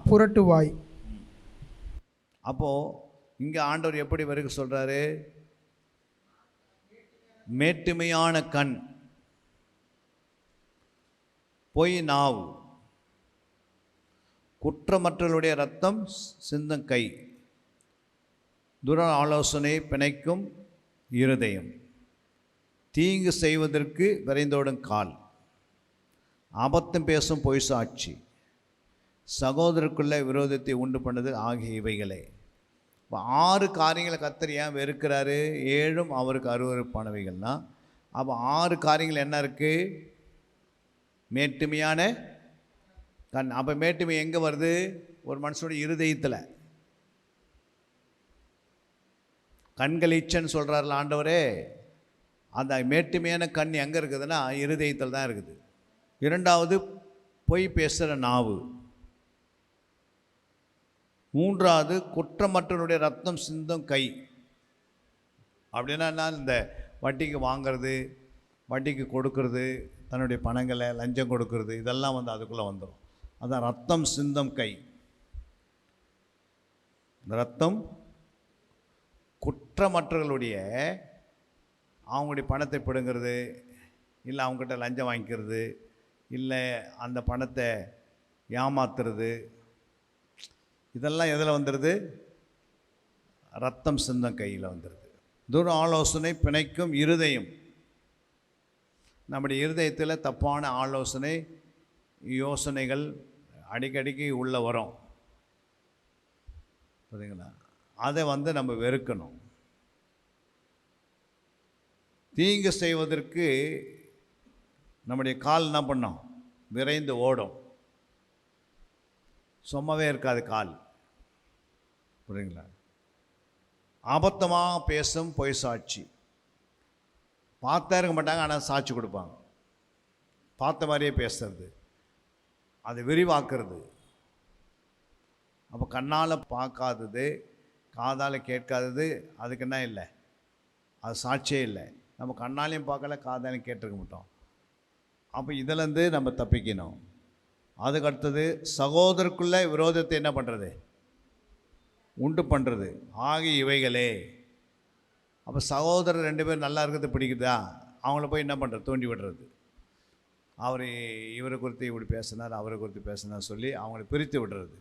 புரட்டுவாய். அப்போது இங்கே ஆண்டவர் எப்படி வெறுக்க சொல்கிறாரு? மேட்டுமையான கண், பொய் நாவு, குற்றமற்றவர்களுடைய ரத்தம் சிந்தும் கை, துர ஆலோசனை பிணைக்கும் இருதயம், தீங்கு செய்வதற்கு விரைந்தோடும் கால், அபத்தம் பேசும் பொய் சாட்சி, சகோதரருக்குள்ள விரோதத்தை உண்டு பண்ணது ஆகிய இவைகளே. இப்போ 6 காரியங்களை கர்த்தர் ஏன் வெறுக்கிறாரு? 7 அவருக்கு அருவருப்பானவைகள்னா, அப்போ 6 காரியங்கள் என்ன இருக்குது? மேட்டுமையான கண். அப்போ மேட்டுமை எங்கே வருது? ஒரு மனுஷனுடைய இருதயத்தில். கண்கள் இச்சன்னு சொல்கிறார்ல ஆண்டவரே, அந்த மேட்டுமையான கண் எங்கே இருக்குதுன்னா இருதயத்தில் தான் இருக்குது. 2வது பொய் பேசுகிற நாவு. 3வது குற்றமற்றவனுடைய ரத்தம் சிந்தும் கை. அப்படின்னா இந்த வட்டிக்கு வாங்கிறது, வட்டிக்கு கொடுக்கறது, தன்னுடைய பணங்களை லஞ்சம் கொடுக்கறது, இதெல்லாம் அதுக்குள்ளே வந்துடும். அதான் ரத்தம் சிந்தும் கை. இந்த ரத்தம் குற்றமற்றவர்களுடைய அவங்களுடைய பணத்தை பிடுங்கிறது, இல்லை அவங்ககிட்ட லஞ்சம் வாங்கிக்கிறது, இல்லை அந்த பணத்தை ஏமாத்துறது, இதெல்லாம் எதில் வந்துடுது? ரத்தம் சிந்தம் கையில் வந்துடுது. துர் ஆலோசனை பிணைக்கும் இருதயம். நம்முடைய இருதயத்தில் தப்பான ஆலோசனை யோசனைகள் அடிக்கடிக்கு உள்ளே வரும், புரியுதுங்களா? அதை நம்ம வெறுக்கணும். தீங்கு செய்வதற்கு நம்முடைய கால் என்ன பண்ணோம்? விரைந்து ஓடும், சும்மாவே இருக்காது கால், புரியுங்களா? அபத்தமாக பேசும் பொய் சாட்சி. பார்த்தா இருக்க மாட்டாங்க, ஆனால் சாட்சி கொடுப்பாங்க. பார்த்த மாதிரியே பேசுறது, அதை விரிவாக்குறது. அப்போ கண்ணால் பார்க்காதது, காதால் கேட்காதது, அதுக்கு என்ன இல்லை? அது சாட்சியே இல்லை. நம்ம கண்ணாலையும் பார்க்கல, காதாலையும் கேட்டிருக்க மாட்டோம். அப்போ இதிலேருந்து நம்ம தப்பிக்கணும். அதுக்கு அடுத்தது சகோதரருக்குள்ள விரோதத்தை என்ன பண்ணுறது? உண்டு பண்ணுறது. ஆகிய இவைகளே. அப்போ சகோதரர் 2 பேர் நல்லா இருக்கிறது பிடிக்குதா, அவங்கள போய் என்ன பண்ணுறது? தூண்டி விடுறது. அவர் இவரை குறித்து இப்படி பேசினார், அவரை குறித்து பேசினார் சொல்லி அவங்கள பிரித்து விடுறது,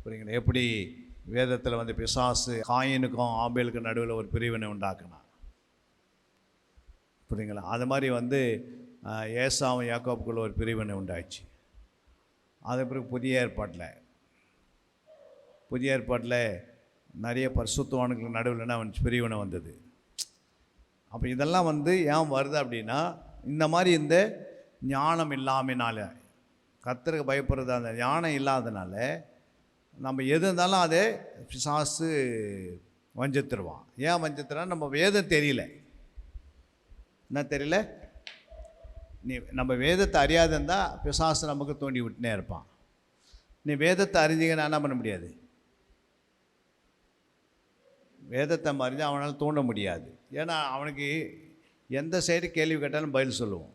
புரியுங்களா? எப்படி வேதத்தில் பிசாசு காயினுக்கும் ஆபேலுக்கும் நடுவில் ஒரு பிரிவினை உண்டாக்குனான், புரியுங்களா? அது மாதிரி ஏசாவும் யாக்கோபுக்குள்ள ஒரு பிரிவினை உண்டாச்சு. அது பிறகு புதிய ஏற்பாட்டில் நிறைய பரிசுத்தவான்களுக்கு நடுவில் பிரிவினை வந்தது. அப்போ இதெல்லாம் ஏன் வருது அப்படின்னா, இந்த மாதிரி இந்த ஞானம் இல்லாமனால, கர்த்தருக்கு பயப்படுறது அந்த ஞானம் இல்லாதனால நம்ம எது இருந்தாலும் அதை பிசாசு வஞ்சித்துருவான். ஏன் வஞ்சித்துறான்? நம்ம வேதம் தெரியல. என்ன தெரியல? நம்ம வேதத்தை அறியாது இருந்தால் பிசாசு நமக்கு தோண்டி விட்டுனே இருப்பான். நீ வேதத்தை அறிஞ்சிங்கன்னா என்ன பண்ண முடியாது? வேதத்தை அறிஞ்சு அவனால் தூண்ட முடியாது. ஏன்னா அவனுக்கு எந்த சைடு கேள்வி கேட்டாலும் பதில் சொல்லுவோம்.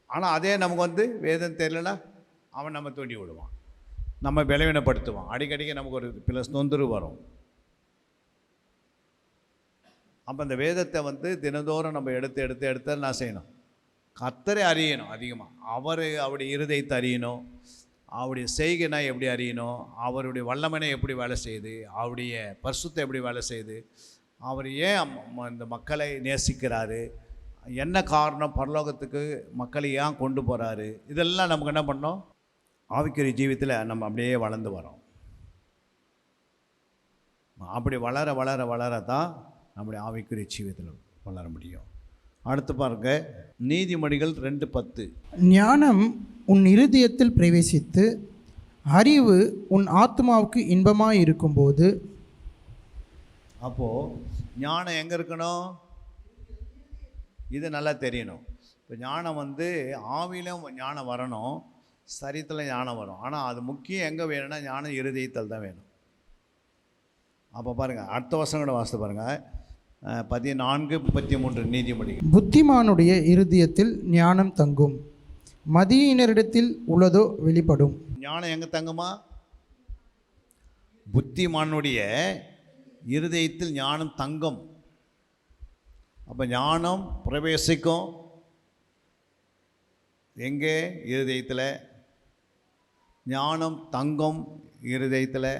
ஆனால் அதே நமக்கு வேதம் தெரியலனா அவன் நம்ம தூண்டி விடுவான், நம்ம பலவீனப்படுத்துவான். அடிக்கடிக்கு நமக்கு ஒரு பிளஸ் தொந்தரவு வரும். அப்போ அந்த வேதத்தை தினந்தோறும் நம்ம எடுத்து என்ன செய்யணும்? கர்த்தரை அறியணும் அதிகமாக. அவருடைய இருதயத்தை அறியணும், அவருடைய செய்கைனா எப்படி அறியணும், அவருடைய வல்லமனை எப்படி வேலை செய்யுது, அவருடைய பரிசுத்தை எப்படி வேலை செய்யுது, அவர் ஏன் இந்த மக்களை நேசிக்கிறாரு, என்ன காரணம் பரலோகத்துக்கு மக்களை ஏன் கொண்டு போகிறாரு, இதெல்லாம் நமக்கு என்ன பண்ணோம்? ஆவிக்குரிய ஜீவியத்தில் நம்ம அப்படியே வளர்ந்து வரோம். அப்படி வளர வளர வளர தான் நம்முடைய ஆவிக்குரிய ஜீவியத்தில் வளர முடியும். அடுத்து பாருங்க, நீதிமொழிகள் 2:10. ஞானம் உன் இருதயத்தில் பிரவேசித்து அறிவு உன் ஆத்மாவுக்கு இன்பமாக இருக்கும்போது. அப்போது ஞானம் எங்கே இருக்கணும்? இது நல்லா தெரியணும். இப்போ ஞானம் ஆவியிலும் ஞானம் வரணும், சரீரத்தில் ஞானம் வரும். ஆனால் அது முக்கியம் எங்கே வேணும்னா ஞானம் இருதயத்தில் தான் வேணும். அப்போ பாருங்கள், அடுத்த வசனங்களை வாசித்து பாருங்கள், 14:33 நீதிமொழிகள். புத்திமானுடைய இருதயத்தில் ஞானம் தங்கும், மதியினரிடத்தில் உள்ளதோ வெளிப்படும். ஞானம் எங்கே தங்குமா? புத்திமானுடைய இருதயத்தில் ஞானம் தங்கும். அப்போ ஞானம் பிரவேசிக்கும் எங்கே? இருதயத்தில். ஞானம் தங்கும் இருதயத்தில்.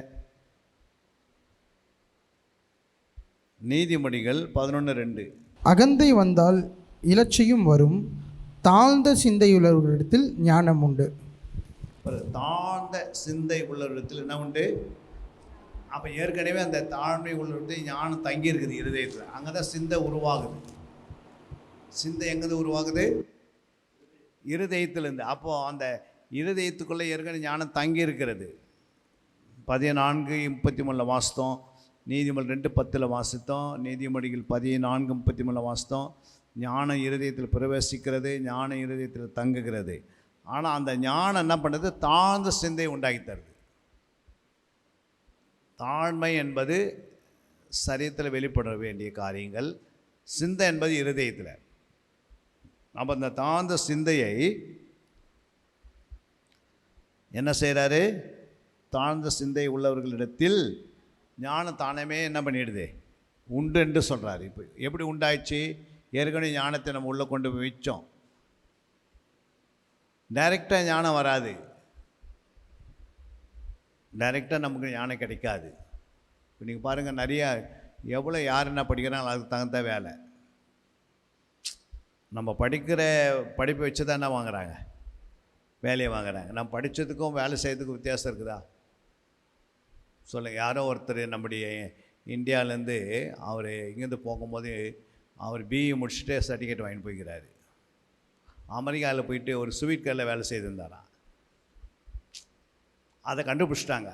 நீதிமொழிகள் 11:2. அகந்தை வந்தால் இலட்சியும் வரும், தாழ்ந்த சிந்தையுள்ளவர்களிடத்தில் ஞானம் உண்டு. தாழ்ந்த சிந்தை உள்ளவரிடத்தில் என்ன உண்டு? அப்போ ஏற்கனவே அந்த தாழ்மை உள்ளவரிடத்தில் ஞானம் தங்கி இருக்குது இருதயத்தில். அங்கே தான் சிந்தை உருவாகுது. சிந்தை எங்கே உருவாகுது? இருதயத்திலேருந்து. அப்போது அந்த இருதயத்துக்குள்ளே ஏற்கனவே ஞானம் தங்கி இருக்கிறது. 14:33 வாசித்தோம், நீதிமொழி 2:10 வாசித்தோம், நீதிமொழிகள் 14:33 வாசித்தோம். ஞானம் இருதயத்தில் பிரவேசிக்கிறது, ஞானம் இருதயத்தில் தங்குகிறது. ஆனால் அந்த ஞானம் என்ன பண்ணுறது? தாழ்ந்த சிந்தை உண்டாக்கி தருது. தாழ்மை என்பது சரீரத்தில் வெளிப்பட வேண்டிய காரியங்கள், சிந்தை என்பது இருதயத்தில். அப்போ அந்த தாழ்ந்த சிந்தையை என்ன செய்கிறாரு? தாழ்ந்த சிந்தை உள்ளவர்களிடத்தில் ஞானம் தானமே என்ன பண்ணிடுது? உண்டு என்று சொல்கிறார். இப்போ எப்படி உண்டாயிடுச்சு? ஏற்கனவே ஞானத்தை நம்ம உள்ளே கொண்டு போய் வச்சோம். டைரெக்டாக ஞானம் வராது, டைரெக்டாக நமக்கு ஞானம் கிடைக்காது. இப்போ நீங்கள் பாருங்கள், நிறையா எவ்வளோ யார் என்ன படிக்கிறாங்களோ அதுக்கு தகுந்த வேலை. நம்ம படிக்கிற படிப்பை வச்சு தான் என்ன வாங்குகிறாங்க? வேலையை வாங்குறாங்க. நம்ம படித்ததுக்கும் வேலை செய்யறதுக்கும் வித்தியாசம் இருக்குதா? சொல்லுங்கள். யாரோ ஒருத்தர் நம்முடைய இந்தியாவிலேருந்து அவர் இங்கேருந்து போகும்போது அவர் பிஇ முடிச்சுட்டு சர்டிஃபிகேட் வாங்கிட்டு போய்க்கிறாரு. அமெரிக்காவில் போயிட்டு ஒரு ஸ்வீட் கடையில் வேலை செய்திருந்தாராம். அதை கண்டுபிடிச்சிட்டாங்க.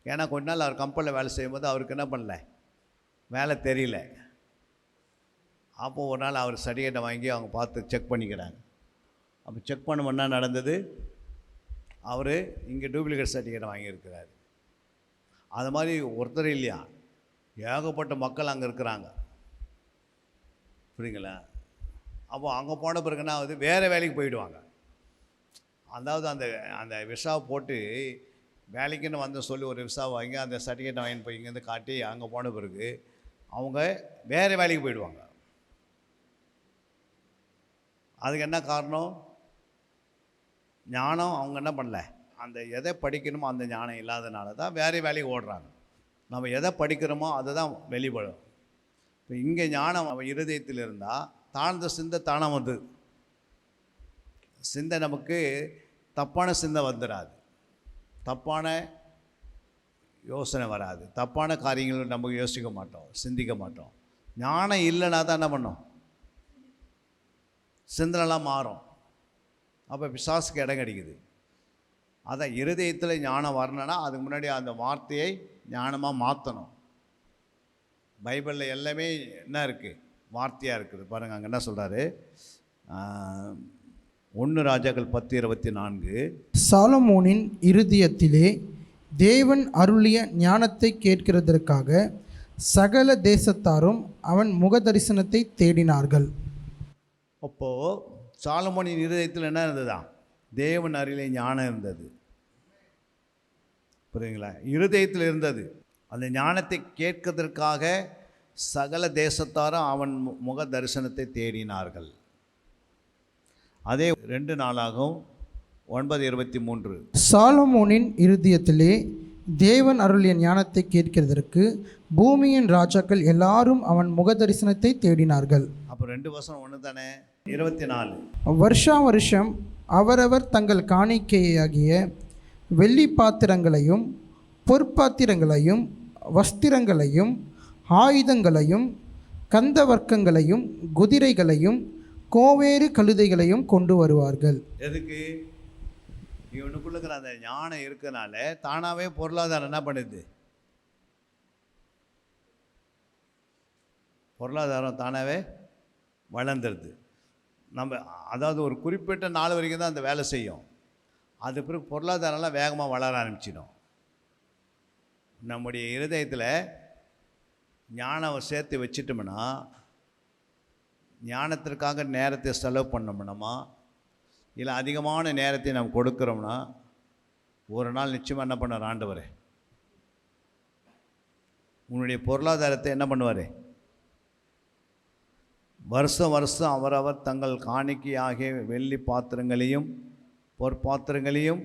ஏன்னா கொஞ்ச நாள் அவர் கம்பெனியில் வேலை செய்யும்போது அவருக்கு என்ன பண்ணல, வேலை தெரியல. அப்போது ஒரு நாள் அவர் சர்டிஃபிகேட்டை வாங்கி அவங்க பார்த்து செக் பண்ணிக்கிறாங்க. அப்போ செக் பண்ண என்ன நடந்தது? அவர் இங்கே டூப்ளிகேட் சர்டிஃபிகேட்டை வாங்கியிருக்கிறார். அது மாதிரி ஒருத்தர் இல்லையா, ஏகப்பட்ட மக்கள் அங்கே இருக்கிறாங்க. புரியுங்களா? அப்போ அங்கே போன பிறகுனா வேறு வேலைக்கு போயிடுவாங்க. அதாவது அந்த அந்த விசாவை போட்டு வேலைக்குன்னு வந்து சொல்லி ஒரு விசாவை வாங்கி அந்த சர்டிஃபிகேட்டை வாங்கிட்டு போய் இங்கேருந்து காட்டி அங்கே போன பிறகு அவங்க வேறு வேலைக்கு போயிடுவாங்க. அதுக்கு என்ன காரணம்? ஞானம் அவங்க என்ன பண்ணல, அந்த எதை படிக்கணுமோ அந்த ஞானம் இல்லாதனால தான் வேறு வேலைக்கு ஓடுறாங்க. நம்ம எதை படிக்கிறோமோ அதை தான் வெளிப்படும். இப்போ இங்கே ஞானம் இருதயத்தில் இருந்தால் தாழ்ந்த சிந்தை தானே வந்து சிந்தை நமக்கு தப்பான சிந்தை வந்துடாது, தப்பான யோசனை வராது, தப்பான காரியங்கள் நமக்கு யோசிக்க மாட்டோம், சிந்திக்க மாட்டோம். ஞானம் இல்லைன்னா தான் என்ன பண்ணோம், சிந்தனைலாம் மாறும். அப்போ பிசாசுக்கு இடம் கிடைக்குது. அதான் இருதயத்தில் ஞானம் வரணுன்னா அதுக்கு முன்னாடி அந்த வார்த்தையை ஞானமாக மாற்றணும். பைபிளில் எல்லாமே என்ன இருக்குது, வார்த்தையாக இருக்குது. பாருங்கள், அங்கே என்ன சொல்கிறாரு? 1 ராஜாக்கள் 10:24. சாலமோனின் இருதயத்திலே தேவன் அருளிய ஞானத்தை கேட்கிறதற்காக சகல தேசத்தாரும் அவன் முக தரிசனத்தை தேடினார்கள். அப்போது சாலமோனின் இருதயத்தில் என்ன இருந்ததா? தேவன் அருளிய ஞானம் இருந்தது. புரியுங்களா? இருதயத்தில் இருந்தது. அந்த ஞானத்தை கேட்கிறதற்காக சகல தேசத்தாரும் அவன் முக தரிசனத்தை தேடினார்கள். அதே 2 நாளாகவும் 9:23. சாலமோனின் இருதயத்திலே தேவன் அருளிய ஞானத்தை கேட்கிறதற்கு பூமியின் ராஜாக்கள் எல்லாரும் அவன் முக தரிசனத்தை தேடினார்கள். அப்போ 2 வசனம் ஒன்று தானே? 24. வருஷா வருஷம் அவரவர் தங்கள் காணிக்கையாகிய வெள்ளி பாத்திரங்களையும் பொற்பாத்திரங்களையும் வஸ்திரங்களையும் ஆயுதங்களையும் கந்த வர்க்கங்களையும் குதிரைகளையும் கோவேறு கழுதைகளையும் கொண்டு வருவார்கள். எதுக்கு? இவனுக்குள்ள இருக்கிற அந்த ஞானம் இருக்கனால தானாகவே பொருளாதாரம் என்ன பண்ணுது? பொருளாதாரம் தானாகவே வளர்ந்துருது. நம்ம அதாவது ஒரு குறிப்பிட்ட நாள் வரைக்கும் தான் அந்த வேலை செய்யும். அது பிறகு பொருளாதாரம்லாம் வேகமாக வளர ஆரம்பிச்சிடும். நம்முடைய இருதயத்தில் ஞானம் சேர்த்து வச்சிட்டோம்னா, ஞானத்திற்காக நேரத்தை செலவு பண்ணோம்னா, இல்லை அதிகமான நேரத்தை நம்ம கொடுக்குறோம்னா, ஒரு நாள் நிச்சயமாக என்ன பண்ணார் ஆண்டவர்? உன்னுடைய பொருளாதாரத்தை என்ன பண்ணுவார்? வருஷம் வருஷம் அவரவர் தங்கள் காணிக்கையாகிய வெள்ளி பாத்திரங்களையும் பொற்பாத்திரங்களையும்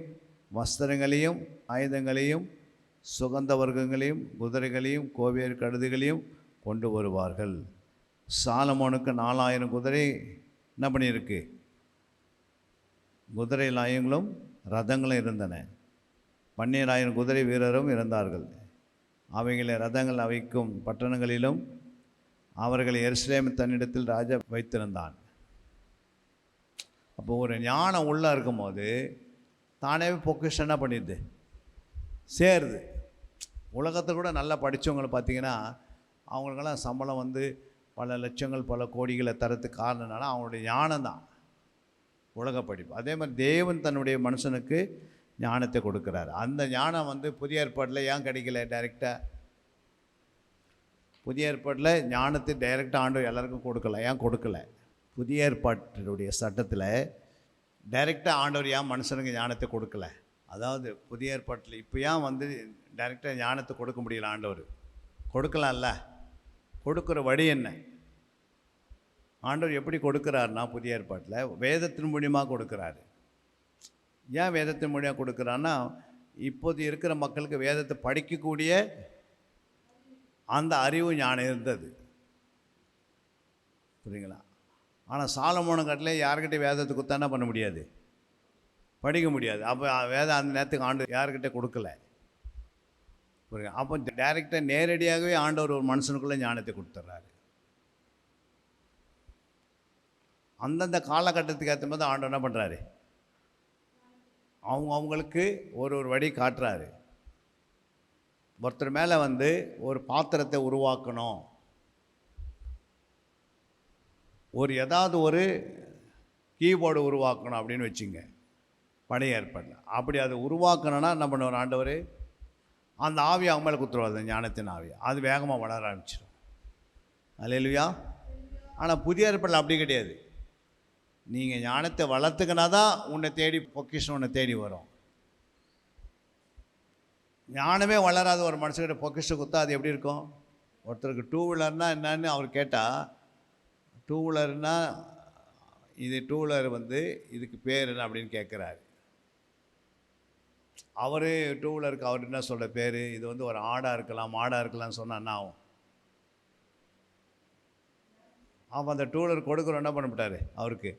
வஸ்திரங்களையும் ஆயுதங்களையும் சுகந்த வர்க்கங்களையும் குதிரைகளையும் கோவேறு கழுதைகளையும் கொண்டு வருவார்கள். சாலமோனுக்கு 4000 குதிரை என்ன பண்ணியிருக்கு? குதிரை லாயங்களும் ரதங்களும் இருந்தன. 12000 குதிரை வீரரும் இருந்தார்கள். அவைகளை ரதங்கள் அவைக்கும் பட்டணங்களிலும் அவர்களை எருசலேம் தன்னிடத்தில் ராஜா வைத்திருந்தான். அப்போ ஒரு ஞானம் உள்ளே இருக்கும்போது தானே பொக்கிஷம் என்ன பண்ணிடுது? சேருது. உலகத்தை கூட நல்லா படித்தவங்களை பார்த்திங்கன்னா அவங்களுக்கெல்லாம் சம்பளம் வந்து பல லட்சங்கள் பல கோடிகளை தரத்துக்கு காரணம் என்னன்னா அவங்களுடைய ஞானம் தான், உலக படிப்பு. அதே மாதிரி தேவன் தன்னுடைய மனுஷனுக்கு ஞானத்தை கொடுக்குறாரு. அந்த ஞானம் வந்து புதிய ஏற்பாட்டில் ஏன் கிடைக்கல? டைரெக்டாக புதிய ஏற்பாட்டில் ஞானத்தை டைரெக்டாக ஆண்டவர் எல்லாருக்கும் கொடுக்கல. ஏன் கொடுக்கல? புதிய ஏற்பாட்டினுடைய சட்டத்தில் டைரெக்டாக ஆண்டவர் ஏன் மனுஷனுக்கு ஞானத்தை கொடுக்கல? அதாவது புதிய ஏற்பாட்டில் இப்போ ஏன் வந்து டைரெக்டாக ஞானத்தை கொடுக்க முடியல? ஆண்டவர் கொடுக்கலாம்ல. கொடுக்குற வழி என்ன? ஆண்டவர் எப்படி கொடுக்குறாருன்னா புதிய ஏற்பாட்டில் வேதத்தின் மூலியமாக கொடுக்குறாரு. ஏன் வேதத்தின் மூலியமாக கொடுக்குறான்னா, இப்போது இருக்கிற மக்களுக்கு வேதத்தை படிக்கக்கூடிய அந்த அறிவு ஞானம் இருந்தது, புரியுங்களா? ஆனால் சாலமோன காட்டிலே யாருக்கிட்ட வேதத்தை கொடுத்தா என்ன பண்ண முடியாது, படிக்க முடியாது. அப்போ வேதம் அந்த நேரத்துக்கு ஆண்டு யாருக்கிட்ட கொடுக்கல, புரியுங்க? அப்போ டைரெக்டாக நேரடியாகவே ஆண்டவர் ஒரு மனுஷனுக்குள்ளே ஞானத்தை கொடுத்துட்றாரு. அந்தந்த காலகட்டத்துக்கு ஏற்ற மாதிரி ஆண்டவர் என்ன பண்ணுறாரு, அவங்களுக்கு ஒரு வழி காட்டுறாரு. ஒருத்தர் மேலே ஒரு பாத்திரத்தை உருவாக்கணும், ஏதாவது ஒரு கீபோர்டு உருவாக்கணும் அப்படின்னு வச்சுங்க, பழைய ஏற்பாட்டில். அப்படி அதை உருவாக்கணும்னா என்ன பண்ணுவார் ஆண்டவர், அந்த ஆவி அவங்க மேலே குத்துருவார், ஞானத்தின் ஆவி. அது வேகமாக வளர ஆரம்பிச்சிடும். அல்லேலூயா. ஆனால் புதிய ஏற்பாட்டில் அப்படி கிடையாது. நீங்கள் ஞானத்தை வளர்த்துக்கினா தான் உன்னை தேடி பொக்கிஷம் உன்னை தேடி வரும். ஞானமே வளராத ஒரு மனுஷங்கிட்ட பொக்கிஷம் கொடுத்தா அது எப்படி இருக்கும்? ஒருத்தருக்கு டூ வீலர்னால் என்னன்னு அவர் கேட்டால், டூ வீலர்னால் இது டூ வீலர் இதுக்கு பேர் என்ன அப்படின்னு கேட்குறாரு. அவர் டூ வீலருக்கு அவர் என்ன சொல்கிற பேர், இது ஒரு ஆடாக இருக்கலாம் மாடாக இருக்கலாம்னு சொன்னால் என்ன ஆகும்? அப்போ அந்த டூ வீலர் கொடுக்குறோம் என்ன பண்ண மாட்டார், அவருக்கு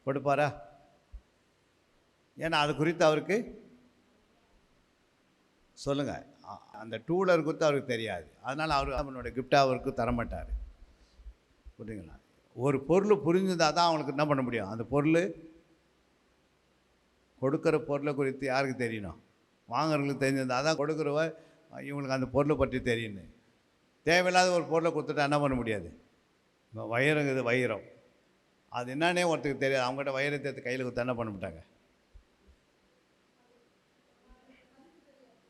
கொடுப்பாரா? ஏன்னா அது குறித்து அவருக்கு சொல்லுங்கள், அந்த டூ வீலர் குறித்து அவருக்கு தெரியாது. அதனால் அவர் அவனோட கிஃப்டாக அவருக்கு தரமாட்டார், புரியுங்களா? ஒரு பொருள் புரிஞ்சுதான் தான் அவங்களுக்கு என்ன பண்ண முடியும். அந்த பொருள் கொடுக்குற பொருளை குறித்து யாருக்கு தெரியணும், வாங்குறவங்களுக்கு தெரிஞ்சிருந்தால் தான் கொடுக்குறவ இவங்களுக்கு அந்த பொருளை பற்றி தெரியணும். தேவையில்லாத ஒரு பொருளை கொடுத்துட்டா என்ன பண்ண முடியாது. வைரங்குது, வைரம் அது என்னன்னே ஒருத்தருக்கு தெரியாது. அவங்ககிட்ட வைரத்தை எடுத்து கையில் கொடுத்தா என்ன பண்ண மாட்டாங்க,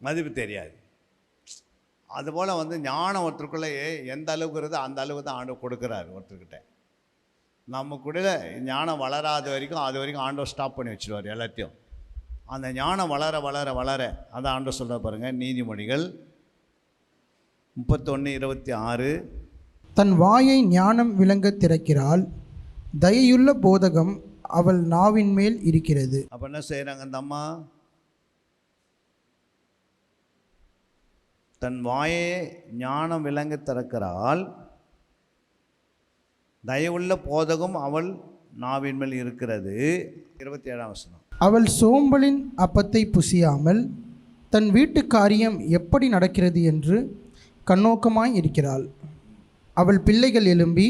மதிப்பு தெரியாது. அதுபோல் ஞானம் ஒருத்தருக்குள்ளேயே எந்த அளவுக்கு இருக்குதோ அந்த அளவுக்கு தான் ஆண்டவர் கொடுக்குறாரு ஒருத்தர்கிட்ட. நம்ம கூட ஞானம் வளராத வரைக்கும் அது வரைக்கும் ஆண்டவர் ஸ்டாப் பண்ணி வச்சுருவார் எல்லாத்தையும். அந்த ஞானம் வளர வளர வளர அதை ஆண்டவர் சொல்ல பாருங்கள். நீதிமொழிகள் 31:26. தன் வாயை ஞானம் விளங்க திறக்கிறாள், தயையுள்ள போதகம் அவள் நாவின் மேல் இருக்கிறது. அப்போ என்ன செய்கிறாங்க அந்த அம்மா? தன் வாயை ஞானம் விளங்க திறக்கிறாள், தயவுள்ள போதகம் அவள் நாவின் மேல் இருக்கிறது. 27ஆம் வசனம். அவள் சோம்பலின் அப்பத்தை புசியாமல் தன் வீட்டு காரியம் எப்படி நடக்கிறது என்று கண்ணோக்கமாய் இருக்கிறாள். அவள் பிள்ளைகள் எழும்பி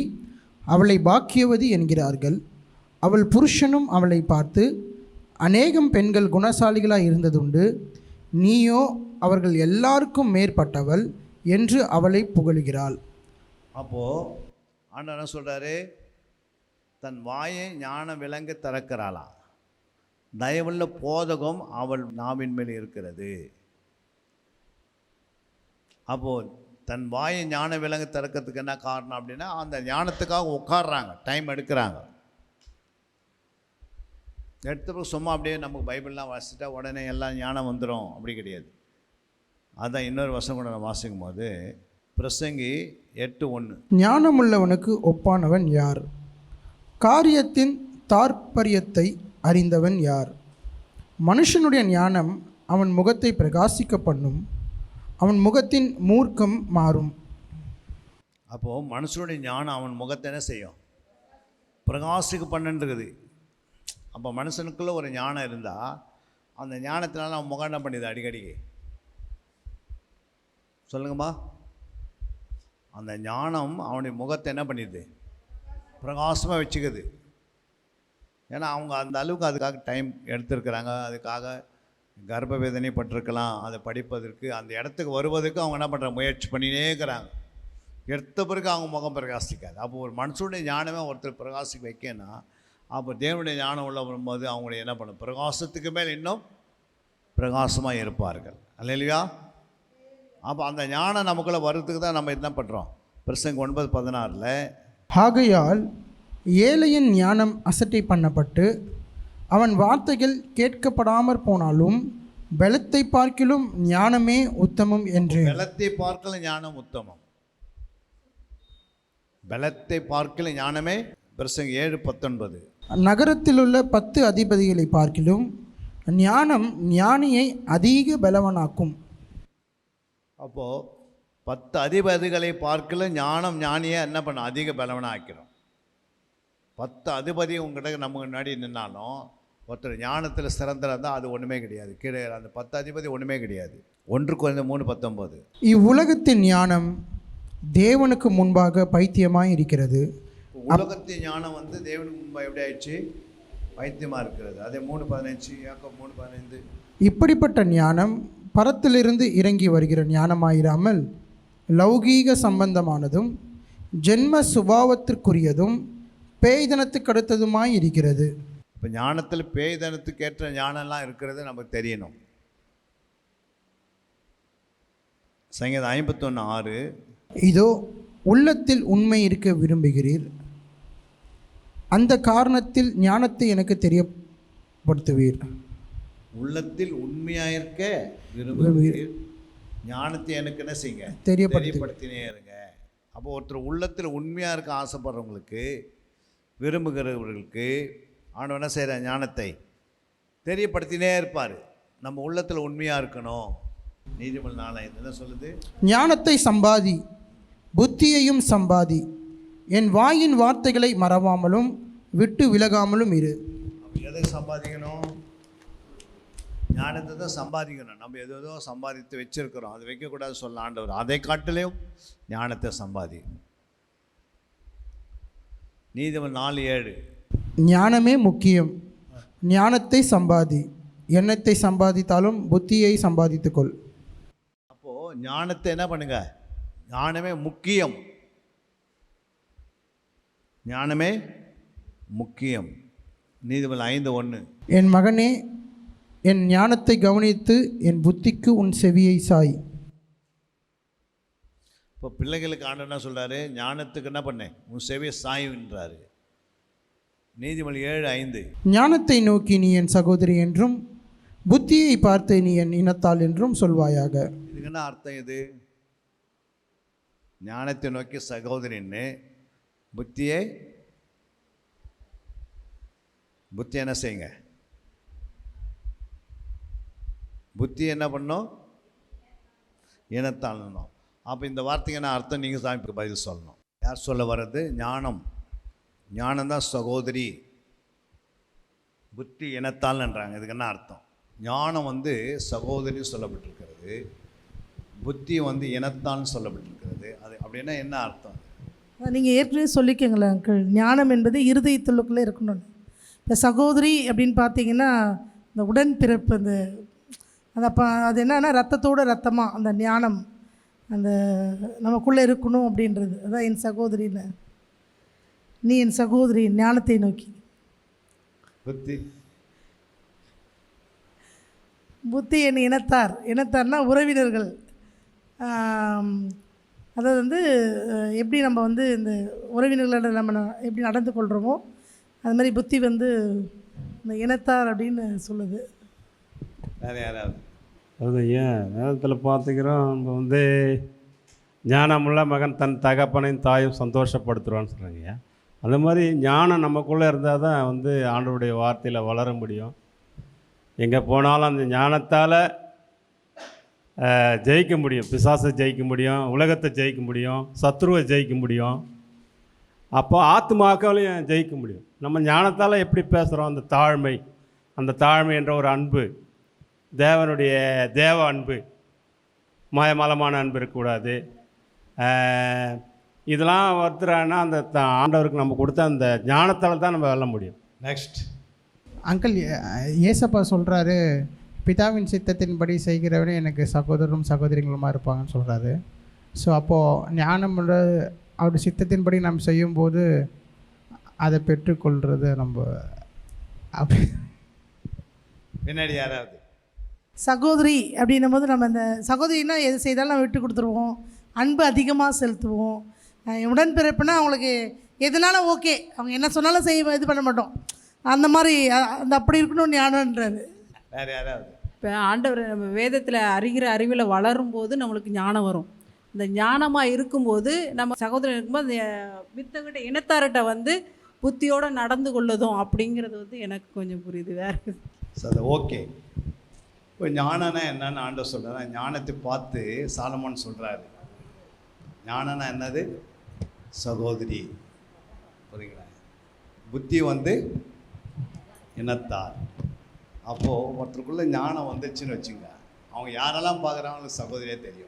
அவளை பாக்கியவதி என்கிறார்கள். அவள் புருஷனும் அவளை பார்த்து, அநேகம் பெண்கள் குணசாலிகளாய் இருந்ததுண்டு, நீயோ அவர்கள் எல்லாருக்கும் மேற்பட்டவள் என்று அவளை புகழுகிறாள். அப்போது ஆண்டவர் என்ன சொல்கிறாரு, தன் வாயை ஞானம் விளங்க திறக்கிறாளா, தயவுள்ள போதகம் அவள் நாவின் மேல் இருக்கிறது. அப்போது தன் வாயை ஞான விலங்கு திறக்கிறதுக்கு என்ன காரணம் அப்படின்னா, அந்த ஞானத்துக்காக உட்காடுறாங்க, டைம் எடுக்கிறாங்க. எடுத்து சும்மா அப்படியே நமக்கு பைபிள்லாம் வாசிட்டா உடனே எல்லாம் ஞானம் வந்துடும் அப்படி கிடையாது. அதுதான் இன்னொரு வருஷம் கூட நான் வாசிக்கும் போது பிரசங்கி 8:1. ஞானமுள்ளவனுக்கு ஒப்பானவன் யார்? காரியத்தின் தாற்பரியத்தை அறிந்தவன் யார்? மனுஷனுடைய ஞானம் அவன் முகத்தை பிரகாசிக்க பண்ணும், அவன் முகத்தின் மூர்க்கம் மாறும். அப்போது மனுஷனுடைய ஞானம் அவன் முகத்தை என்ன செய்யும், பிரகாசிக்க பண்ணுன்றது. அப்போ மனுஷனுக்குள்ளே ஒரு ஞானம் இருந்தால் அந்த ஞானத்தினால அவன் முகம் என்ன பண்ணிது அடிக்கடிக்கு, சொல்லுங்கம்மா? அந்த ஞானம் அவனுடைய முகத்தை என்ன பண்ணிடுது, பிரகாசமாக வச்சுக்குது. ஏன்னா அவங்க அந்த அளவுக்கு அதுக்காக டைம் எடுத்துருக்குறாங்க, அதுக்காக கர்ப்ப வேதனை பட்டிருக்கலாம், அதை படிப்பதற்கு அந்த இடத்துக்கு வருவதற்கு அவங்க என்ன பண்ணுறாங்க, முயற்சி பண்ணினே இருக்கிறாங்க. எடுத்த பிறகு அவங்க முகம் பிரகாசிக்காது. அப்போ ஒரு மனுஷனுடைய ஞானமே ஒருத்தர் பிரகாசிக்க வைக்கன்னா, அப்போ தேவனுடைய ஞானம் உள்ள வரும்போது அவங்களுடைய என்ன பண்ணும், பிரகாசத்துக்கு மேல் இன்னும் பிரகாசமாக இருப்பார்கள். அல்லேலூயா. அப்போ அந்த ஞானம் நமக்குள்ளே வர்றதுக்கு தான் நம்ம என்ன பண்ணுறோம், பிரசங்க 9:16. ஆகையால் ஏழையின் ஞானம் அசட்டை பண்ணப்பட்டு அவன் வார்த்தைகள் கேட்கப்படாமற் போனாலும் பலத்தை பார்க்கிலும் ஞானமே உத்தமம் என்று. பலத்தை பார்க்கல ஞானம் உத்தமம். பலத்தை பார்க்கல ஞானமே. பிரசங்க 7:19. நகரத்திலுள்ள 10 அதிபதிகளை பார்க்கிலும் ஞானம் ஞானியை அதிக பலவனாக்கும். அப்போது 10 அதிபதிகளை பார்க்கல ஞானம் ஞானியை என்ன பண்ண அதிக பலவனாக ஆக்கிறோம். 10 அதிபதி உங்கள்கிட்ட நம்ம முன்னாடி நின்னாலும் ஒருத்தர் ஞானத்தில் சிறந்தராக இருந்தால் அது ஒன்றுமே கிடையாது. கீழே அந்த 10 அதிபதி ஒன்றுமே கிடையாது. 1 Corinthians 3:19. இவ்வுலகத்தின் ஞானம் தேவனுக்கு முன்பாக பைத்தியமாய் இருக்கிறது. உலகத்தின் ஞானம் வந்து தேவனுக்கு முன்பாக எப்படி ஆயிடுச்சு? பைத்தியமாக இருக்கிறது. அதே 3:15, யாக்கோபு 3:15. இப்படிப்பட்ட ஞானம் பரத்திலிருந்து இறங்கி வருகிற ஞானமாயிராமல் லௌகீக சம்பந்தமானதும் ஜென்ம சுபாவத்திற்குரியதும் பேய்தனத்துக்கு அடுத்ததுமாய் இருக்கிறது. இப்போ ஞானத்தில் பேய்தனத்துக்கு ஏற்ற ஞானம்லாம் இருக்கிறது நமக்கு தெரியணும். சங்கீதம் 51:6. இதோ உள்ளத்தில் உண்மை இருக்க விரும்புகிறீர், அந்த காரணத்தில் ஞானத்தை எனக்கு தெரியப்படுத்துவீர். உள்ளத்தில் உண்மையாக இருக்க விரும்புகிறீர், ஞானத்தை எனக்கு என்ன செய்யுங்க? தெரியப்படுத்தினே இருங்க. அப்போ ஒருத்தர் உள்ளத்தில் உண்மையாக இருக்க ஆசைப்படுறவங்களுக்கு, விரும்புகிறவர்களுக்கு ஆண்டவன் என்ன செய்கிற? ஞானத்தை தெரியப்படுத்தினே இருப்பார். நம்ம உள்ளத்தில் உண்மையாக இருக்கணும். நீதிமொழி 4 என்ன சொல்லுது? ஞானத்தை சம்பாதி, புத்தியையும் சம்பாதி, என் வாயின் வார்த்தைகளை மறவாமலும் விட்டு விலகாமலும் இரு. எதை சம்பாதிக்கணும்? ஞானத்தை தான் சம்பாதிக்கணும். நம்ம எதோ சம்பாதித்து வச்சிருக்கிறோம், அது வைக்கக்கூடாது சொல்ல ஆண்டவர். அதை காட்டிலையும் ஞானத்தை சம்பாதி. நீதிமொழி 4:7. ஞானமே முக்கியம், ஞானத்தை சம்பாதி, எண்ணத்தை சம்பாதித்தாலும் புத்தியை சம்பாதித்துக்கொள். அப்போது ஞானத்தை என்ன பண்ணுங்க? ஞானமே முக்கியம், ஞானமே முக்கியம். நீதிமொழி 5:1. என் மகனே, என் ஞானத்தை கவனித்து என் புத்திக்கு உன் செவியை சாய். இப்போ பிள்ளைகளுக்கு ஆண்டவர் என்ன சொல்கிறாரு? ஞானத்துக்கு என்ன பண்ணேன்? உன் செவியை சாய்ன்றாரு. நீதிமொழி 7:5. ஞானத்தை நோக்கி நீ என் சகோதரி என்றும் புத்தியை பார்த்து நீ என் இனத்தாள் என்றும் சொல்வாயாக. இதுக்கு என்ன அர்த்தம்? இது ஞானத்தை நோக்கி சகோதரின்னு, புத்தி என்ன செய்யுங்க? புத்தி என்ன பண்ணோம்? இனத்தாளணும். அப்போ இந்த வார்த்தைக்கு என்ன அர்த்தம்? நீங்கள் சாமிக்கு பதில் சொல்லணும். யார் சொல்ல வர்றது? ஞானம்தான் சகோதரி, புத்தி இனத்தாள்ன்றாங்க. இதுக்கு என்ன அர்த்தம்? ஞானம் வந்து சகோதரி சொல்லப்பட்டிருக்கிறது, புத்தி வந்து இனத்தான்னு சொல்லப்பட்டிருக்கிறது. அது அப்படின்னா என்ன அர்த்தம்? நீங்கள் ஏற்கனவே சொல்லிக்கங்களேன் அங்கிள், ஞானம் என்பது இருதயத்துள்ளுக்குள்ளே இருக்கணும். இப்போ சகோதரி அப்படின்னு பார்த்தீங்கன்னா இந்த உடன்பிறப்பு, அது என்னன்னா ரத்தத்தோட ரத்தமாக அந்த ஞானம் அந்த நமக்குள்ளே இருக்கணும் அப்படின்றது. அதான் என் சகோதரின்னு, நீ என் சகோதரி ஞானத்தை நோக்கி. புத்தி என் இனத்தார்னா உறவினர்கள். அதாவது வந்து எப்படி நம்ம வந்து இந்த உறவினர்களோட நம்ம எப்படி நடந்து கொள்கிறோமோ அது மாதிரி புத்தி வந்து இந்த இனத்தார் அப்படின்னு சொல்லுது. வேறு யாராவது? அது ஏன் நேரத்தில் பார்த்துக்கிறோம், நம்ம வந்து ஞானமுள்ள மகன் தன் தகப்பனையும் தாயும் சந்தோஷப்படுத்துகிறான்னு சொல்கிறாங்க. அந்த மாதிரி ஞானம் நமக்குள்ளே இருந்தால் தான் வந்து ஆண்டவருடைய வார்த்தையில் வளர முடியும். எங்கே போனாலும் அந்த ஞானத்தால் ஜெயிக்க முடியும். பிசாசை ஜெயிக்க முடியும், உலகத்தை ஜெயிக்க முடியும், சத்ருவை ஜெயிக்க முடியும். அப்போ ஆத்துமாக்களையும் ஜெயிக்க முடியும். நம்ம ஞானத்தால் எப்படி பேசுகிறோம்? அந்த தாழ்மை என்ற ஒரு அன்பு, தேவனுடைய தேவ அன்பு, மாயமாலமான அன்பு இருக்கக்கூடாது. இதெல்லாம் ஒருத்தரானா அந்த ஆண்டவருக்கு நம்ம கொடுத்த அந்த ஞானத்தால் தான் நம்ம வெல்ல முடியும். நெக்ஸ்ட் அங்கிள், ஏசப்பா சொல்கிறாரு, பிதாவின் சித்தத்தின்படி செய்கிறவனே எனக்கு சகோதரரும் சகோதரிகளுமா இருப்பாங்கன்னு சொல்கிறாரு. ஸோ அப்போது ஞானம் அவருடைய சித்தத்தின்படி நாம் செய்யும்போது அதை பெற்றுக்கொள்கிறது நம்ம. அப்படி பின்னாடி யாராவது? சகோதரி அப்படின்னும் போது நம்ம இந்த சகோதரின்னா எது செய்தாலும் நம்ம விட்டு கொடுத்துருவோம், அன்பு அதிகமாக செலுத்துவோம். உடன்பிறப்புனா அவங்களுக்கு எதுனாலும் ஓகே, அவங்க என்ன சொன்னாலும் இது பண்ண மாட்டோம். அந்த மாதிரி அந்த அப்படி இருக்கணும்னு ஞானம்ன்றாரு. வேறு யாராவது? இப்போ ஆண்டவர் நம்ம வேதத்தில் அறிகிற அறிவில் வளரும் போது நம்மளுக்கு ஞானம் வரும். இந்த ஞானமாக இருக்கும்போது நம்ம சகோதரன் இருக்கும்போது அந்த மித்தவங்கிட்ட இனத்தார்கிட்ட வந்து புத்தியோடு நடந்து கொள்ளுதும் அப்படிங்கிறது வந்து எனக்கு கொஞ்சம் புரியுது. வேறு சார் ஓகே. இப்போ ஞானம்னா என்னன்னு ஆண்டவர் சொல்கிறார். ஞானத்தை பார்த்து சாலமோன் சொல்கிறாரு, ஞானம்னா என்னது? சகோதரி. புரியுங்களா? புத்தி வந்து இனத்தார். அப்போது ஒருத்தருக்குள்ளே ஞானம் வந்துச்சுன்னு வச்சுங்க, அவங்க யாரெல்லாம் பார்க்குறாங்களோ சகோதரியே தெரியும்.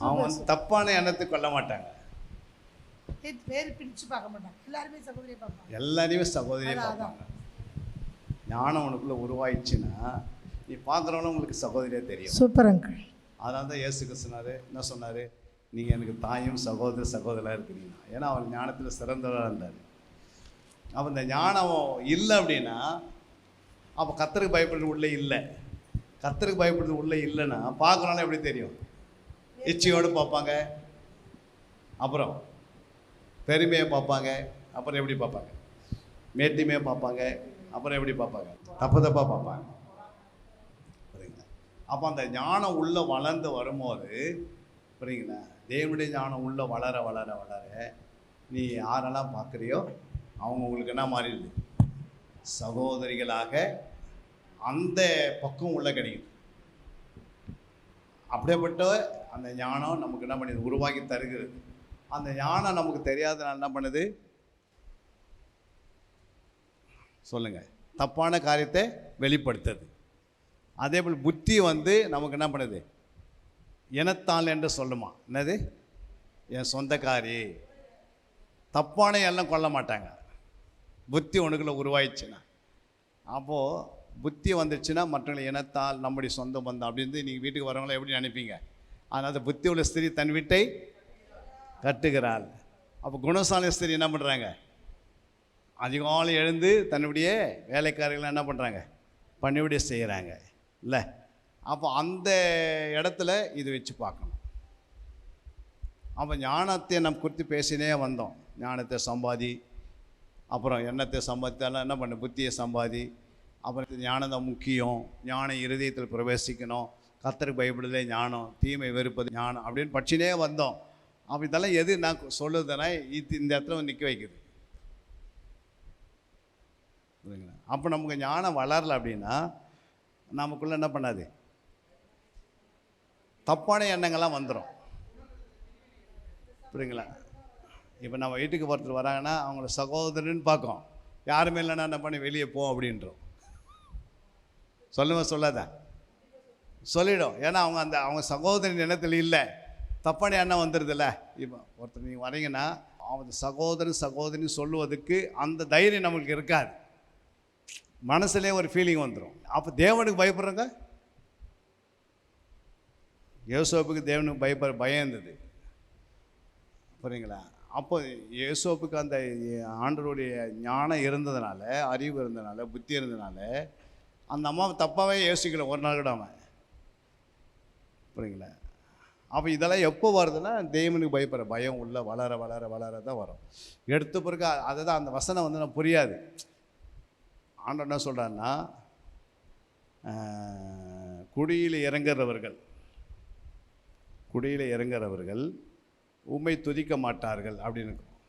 அவங்க வந்து தப்பான எண்ணத்தை கொள்ள மாட்டாங்க, வேறு பிரித்து பார்க்க மாட்டாங்க, எல்லாருமே சகோதரியை பார்ப்பாங்க, எல்லாரையுமே சகோதரியே பார்ப்பாங்க. ஞானம் உனக்குள்ளே உருவாயிடுச்சுன்னா நீ பார்க்குறவங்களும் உங்களுக்கு சகோதரியே தெரியும். Super uncle. அதனால தான் இயேசு கிறிஸ்துனாரு என்ன சொன்னார், நீங்கள் எனக்கு தாயும் சகோதரராக இருக்கிறீங்க. ஏன்னா அவர் ஞானத்தில் சிறந்தவராக இருந்தார். அப்போ இந்த ஞானம் இல்லை அப்படின்னா அப்போ கர்த்தருக்கு பயப்படுறது உள்ளே இல்லை. கர்த்தருக்கு பயப்படுறது உள்ளே இல்லைன்னா பார்க்குறோன்னா எப்படி தெரியும்? இச்சையோடு பார்ப்பாங்க, அப்புறம் பெருமையை பார்ப்பாங்க, அப்புறம் எப்படி பார்ப்பாங்க? மேட்டிமையை பார்ப்பாங்க, அப்புறம் எப்படி பார்ப்பாங்க? தப்பாக பார்ப்பாங்க. புரியுங்களா? அப்போ அந்த ஞானம் உள்ளே வளர்ந்து வரும்போது, புரியுங்களா, தேவனுடைய ஞானம் உள்ளே வளர வளர வளர நீ யாரெல்லாம் பார்க்குறியோ அவங்க உங்களுக்கு என்ன மாறிடுது? சகோதரிகளாக அந்த பக்கம் உள்ள கிடைக்குது. அப்படியேப்பட்ட அந்த ஞானம் நமக்கு என்ன பண்ணுது? உருவாக்கி தருகிறது. அந்த ஞானம் நமக்கு தெரியாதனால என்ன பண்ணுது? சொல்லுங்கள், தப்பான காரியத்தை வெளிப்படுத்துது. அதே போல் புத்தி வந்து நமக்கு என்ன பண்ணுது? இனத்தாள் என்று சொல்லுமா. என்னது? என் சொந்தக்காரி. தப்பான எல்லாம் கொள்ள மாட்டாங்க. புத்தி உனக்குள்ள உருவாயிடுச்சுன்னா, அப்போது புத்தி வந்துடுச்சுன்னா மற்றவங்களை இனத்தால் நம்முடைய சொந்த பந்தம் அப்படின்னு நீங்கள் வீட்டுக்கு வரவங்கள எப்படி நினைப்பீங்க? ஆனால் அந்த புத்தி உள்ள ஸ்திரீ தன் வீட்டை கட்டுகிறாள். அப்போ குணசாலி ஸ்திரீ என்ன பண்ணுறாங்க? அதிகாலை எழுந்து தன்னுடைய வேலைக்காரர்கள் என்ன பண்ணுறாங்க? பணிவிடை செய்கிறாங்க இல்லை? அப்போ அந்த இடத்துல இது வச்சு பார்க்கணும். அப்போ ஞானத்தை நம்ம குறித்து பேசினே வந்தோம். ஞானத்தை சம்பாதி, அப்புறம் எண்ணத்தை சம்பாதித்தாலும் என்ன பண்ண? புத்தியை சம்பாதி. அப்புறம் ஞானம் தான் முக்கியம், ஞானம் இருதயத்தில் பிரவேசிக்கணும், கர்த்தருக்கு பயப்படுதலே ஞானம், தீமை வெறுப்பது ஞானம் அப்படின்னு படிச்சுனே வந்தோம். அப்போ இதெல்லாம் எது நான் சொல்லுதுன்னா இந்த இடத்துல நிற்க வைக்குது. புரியுங்களா? அப்போ நமக்கு ஞானம் வளரல அப்படின்னா நமக்குள்ளே என்ன பண்ணாது? தப்பான எண்ணங்கள்லாம் வந்துடும். புரியுங்களா? இப்போ நம்ம வீட்டுக்கு ஒருத்தர் வராங்கன்னா அவங்கள சகோதரன்னு பார்க்கும், யாருமே இல்லைன்னா என்ன பண்ணி வெளியே போ அப்படின்றோம். சொல்லுவேன் சொல்லாத சொல்லிடும். ஏன்னா அவங்க சகோதரன் எண்ணத்தில் இல்லை, தப்பான எண்ணம் வந்துடுதுல்ல. இப்போ ஒருத்தர் நீங்கள் வரீங்கன்னா அவங்க சகோதரின்னு சொல்லுவதுக்கு அந்த தைரியம் நம்மளுக்கு இருக்காது. மனசுலேயே ஒரு ஃபீலிங் வந்துடும். அப்போ தேவனுக்கு பயப்படுறங்க. யோசேப்புக்கு தேவனுக்கு பயம் இருந்தது. புரியுங்களா? அப்போ யோசேப்புக்கு அந்த ஆண்டவருடைய ஞானம் இருந்ததுனால, அறிவு இருந்ததுனால, புத்தி இருந்ததுனால அந்த அம்மாவை தப்பாகவே யோசிக்கல ஒரு நாள் கூட அவன். புரியுங்களா? அப்போ இதெல்லாம் எப்போ வருதுன்னா தேவனுக்கு பயப்படுற பயம் உள்ள வளர வளர வளர தான் வரும். எடுத்த பிறகு அதை தான் அந்த வசனம் வந்து நான் புரியாது. ஆண்டவர் என்ன சொல்கிறாருன்னா, குடியில் இறங்குறவர்கள் உம்மை துதிக்க மாட்டார்கள் அப்படின்னு இருக்கும்.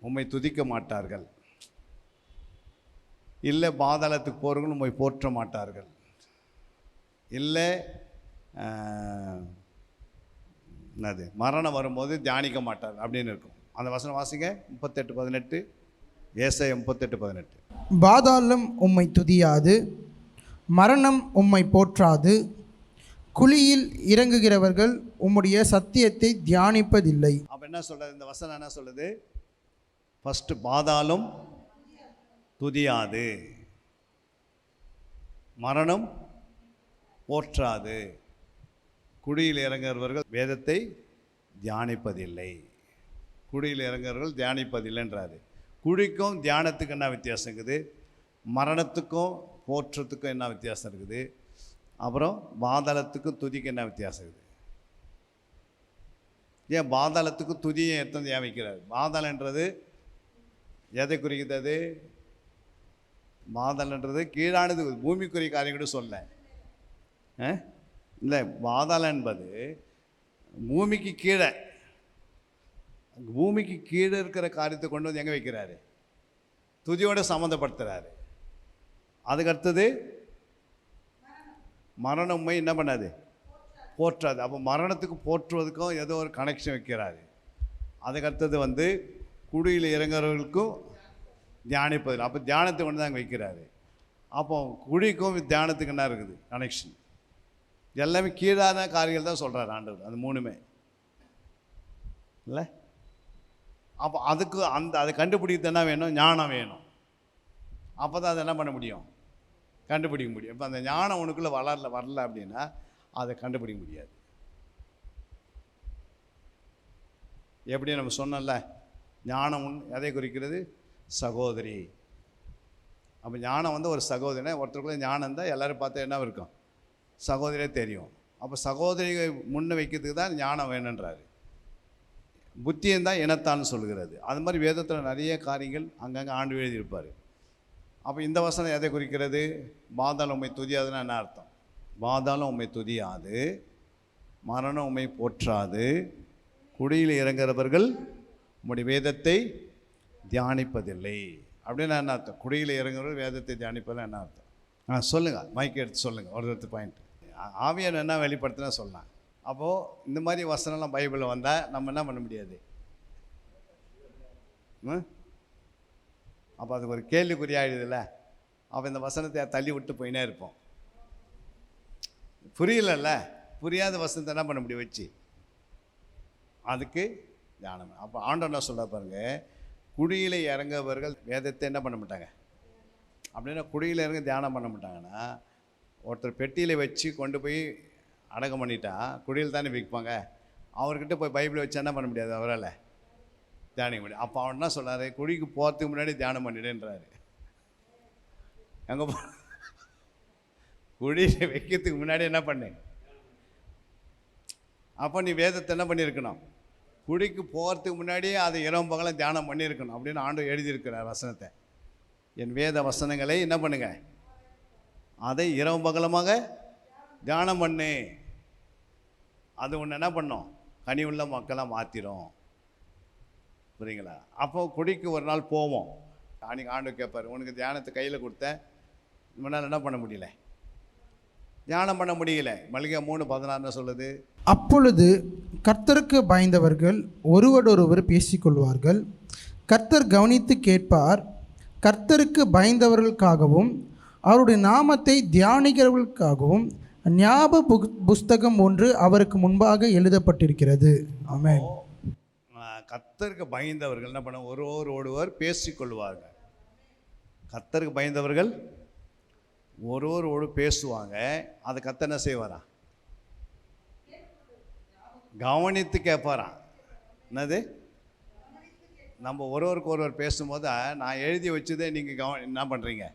உம்மை துதிக்க மாட்டார்கள். இல்லை பாதாளத்துக்கு போகிறவர்கள் உம்மை போற்ற மாட்டார்கள். இல்லை என்னது மரணம் வரும்போது தியானிக்க மாட்டார்கள் அப்படின்னு இருக்கும். அந்த வசனம் வாசிங்க, 38:18. ஏசாயா 38:18. பாதாளம் உம்மை துதியாது, மரணம் உம்மை போற்றாது, குழியில் இறங்குகிறவர்கள் உம்முடைய சத்தியத்தை தியானிப்பதில்லை. அப்போ என்ன சொல்கிறது? இந்த வசனம் என்ன சொல்லுது? ஃபஸ்ட்டு பாதாளம் துதியாது, மரணம் போற்றாது, குழியில் இறங்குகிறவர்கள் வேதத்தை தியானிப்பதில்லை. குழியில் இறங்குகிறவர்கள் தியானிப்பதில்லைன்றாரு. குழிக்கும் தியானத்துக்கும் என்ன வித்தியாசம் இருக்குது? மரணத்துக்கும் போற்றத்துக்கும் என்ன வித்தியாசம் இருக்குது? அப்புறம் பாதாளத்துக்கும் துதிக்கு என்ன வித்தியாசம் இருக்குது? ஏன் பாதாளத்துக்கும் துதியை எடுத்து தியானிக்கிறார்? பாதாளன்றது எதை குறிக்கிறது? பாதாளன்றது கீழானது, பூமிக்குரிய காரியம் கூட சொல்ல இல்லை. பாதாளம் என்பது பூமிக்கு கீழே, பூமிக்கு கீழே இருக்கிற காரியத்தை கொண்டு வந்து எங்கே வைக்கிறாரு? துதியோடு சம்மந்தப்படுத்துகிறாரு. அதுக்கு அடுத்தது மரண உண்மை என்ன பண்ணாது? போற்றாது. அப்போ மரணத்துக்கு போற்றுவதுக்கும் ஏதோ ஒரு கனெக்ஷன் வைக்கிறாரு. அதுக்கு அடுத்தது குடியில் இறங்குறவர்களுக்கும் தியானிப்பதில், அப்போ தியானத்தை கொண்டு தான் அங்கே வைக்கிறாரு. அப்போ குழிக்கும் தியானத்துக்கு என்ன இருக்குது கனெக்ஷன்? எல்லாமே கீழான காரியங்கள் தான் சொல்கிறார் ஆண்டவர், அது மூணுமே இல்லை. அப்போ அதுக்கு அதை கண்டுபிடிக்கிறது என்ன வேணும்? ஞானம் வேணும். அப்போ தான் அதை என்ன பண்ண முடியும்? கண்டுபிடிக்க முடியும். இப்போ அந்த ஞானம் உனக்குள்ளே வரல அப்படின்னா அதை கண்டுபிடிக்க முடியாது. எப்படி நம்ம சொன்னோம்ல, ஞானம் எதை குறிக்கிறது? சகோதரி. அப்போ ஞானம் ஒரு சகோதரி, ஒருத்தருக்குள்ளே ஞானம் தான் எல்லோரும் பார்த்தா என்ன இருக்கும்? சகோதரியே தெரியும். அப்போ சகோதரியை முன்ன வைக்கிறதுக்கு தான் ஞானம் வேணுன்றாரு. புத்தியும் தான் இனத்தான்னு சொல்கிறது. அது மாதிரி வேதத்தில் நிறைய காரியங்கள் அங்கங்கே ஆண்டு எழுதியிருப்பார். அப்போ இந்த வசனம் எதை குறிக்கிறது? பாதாளம் உம்மை துதியாதுன்னா என்ன அர்த்தம்? பாதாளம் உம்மை துதியாது, மரணம் உம்மை போற்றாது, குடியில் இறங்குறவர்கள் உம்முடைய வேதத்தை தியானிப்பதில்லை அப்படின்னா என்ன அர்த்தம்? குடியில் இறங்குறவர்கள் வேதத்தை தியானிப்பதில் என்ன அர்த்தம்? சொல்லுங்கள், மைக் எடுத்து சொல்லுங்கள். ஒரு பாயிண்ட் ஆவியான என்ன வெளிப்படுத்தினா சொல்லலாம். அப்போது இந்த மாதிரி வசனம்லாம் பைபிளில் வந்தால் நம்ம என்ன பண்ண முடியாது? அப்போ அதுக்கு ஒரு கேள்விக்குறியாகிடுதுல்ல. அப்போ இந்த வசனத்தை தள்ளி விட்டு போயினே இருப்போம். புரியலல்ல, புரியாத வசனத்தை என்ன பண்ண முடியும் வச்சு? அதுக்கு தியானம். அப்போ ஆண்டவர் என்ன சொல்ல பாருங்க, குடியில் இறங்குபவர்கள் வேதத்தை என்ன பண்ண மாட்டாங்க அப்படின்னா, குடியில் இறங்க தியானம் பண்ண மாட்டாங்கன்னா, ஒருத்தர் பெட்டியில் வச்சு கொண்டு போய் அடக்கம் பண்ணிட்டா குடியில் தானே விற்பாங்க. அவர்கிட்ட போய் பைபிளை வச்சு என்ன பண்ண முடியாது, அவரால் தியானிக்க முடியும். அப்போ அவன் என்ன சொல்கிறாரு? குடிக்கு போகிறதுக்கு முன்னாடி தியானம் பண்ணிடுன்றாரு. எங்கே குடியில் வைக்கிறதுக்கு முன்னாடி என்ன பண்ணு? அப்போ நீ வேதத்தை என்ன பண்ணியிருக்கணும்? குடிக்கு போகிறதுக்கு முன்னாடியே அதை இரவு பகலும் தியானம் பண்ணியிருக்கணும் அப்படின்னு ஆண்டவர் எழுதியிருக்கிறார் வசனத்தை. என் வேத வசனங்களை என்ன பண்ணுங்க, அதை இரவு பகலமாக தியானம் பண்ணு. அது ஒன்று என்ன பண்ணோம்? கனி உள்ள மக்களாக மாற்றிடும். புரியுங்களா? அப்போ குடிக்கு ஒரு நாள் போவோம். அன்றைக்கி ஆண்டவர் கேட்பார், உனக்கு தியானத்தை கையில் கொடுத்தேன், முன்னால் என்ன பண்ண முடியல, தியானம் பண்ண முடியல. மல்லிகை 3:16 சொல்லுது, அப்பொழுது கர்த்தருக்கு பயந்தவர்கள் ஒருவரோடொருவர் பேசிக்கொள்வார்கள், கர்த்தர் கவனித்து கேட்பார். கர்த்தருக்கு பயந்தவர்களுக்காகவும் அவருடைய நாமத்தை தியானிக்கிறவர்களுக்காகவும் ஞாபக புஸ்தகம் ஒன்று அவருக்கு முன்பாக எழுதப்பட்டிருக்கிறது. ஆமென். கர்த்தருக்கு பயந்தவர்கள் என்ன பண்ண, ஒருவர் பேசிக்கொள்வார்கள். கர்த்தருக்கு பயந்தவர்கள் ஒருவரோடு பேசுவாங்க. அதை கர்த்தர் என்ன செய்வாரா? கவனித்து கேட்பாராம். என்னது? நம்ம ஒருவருக்கு ஒருவர் பேசும்போது நான் எழுதி வச்சதே நீங்கள் என்ன பண்ணுறீங்க?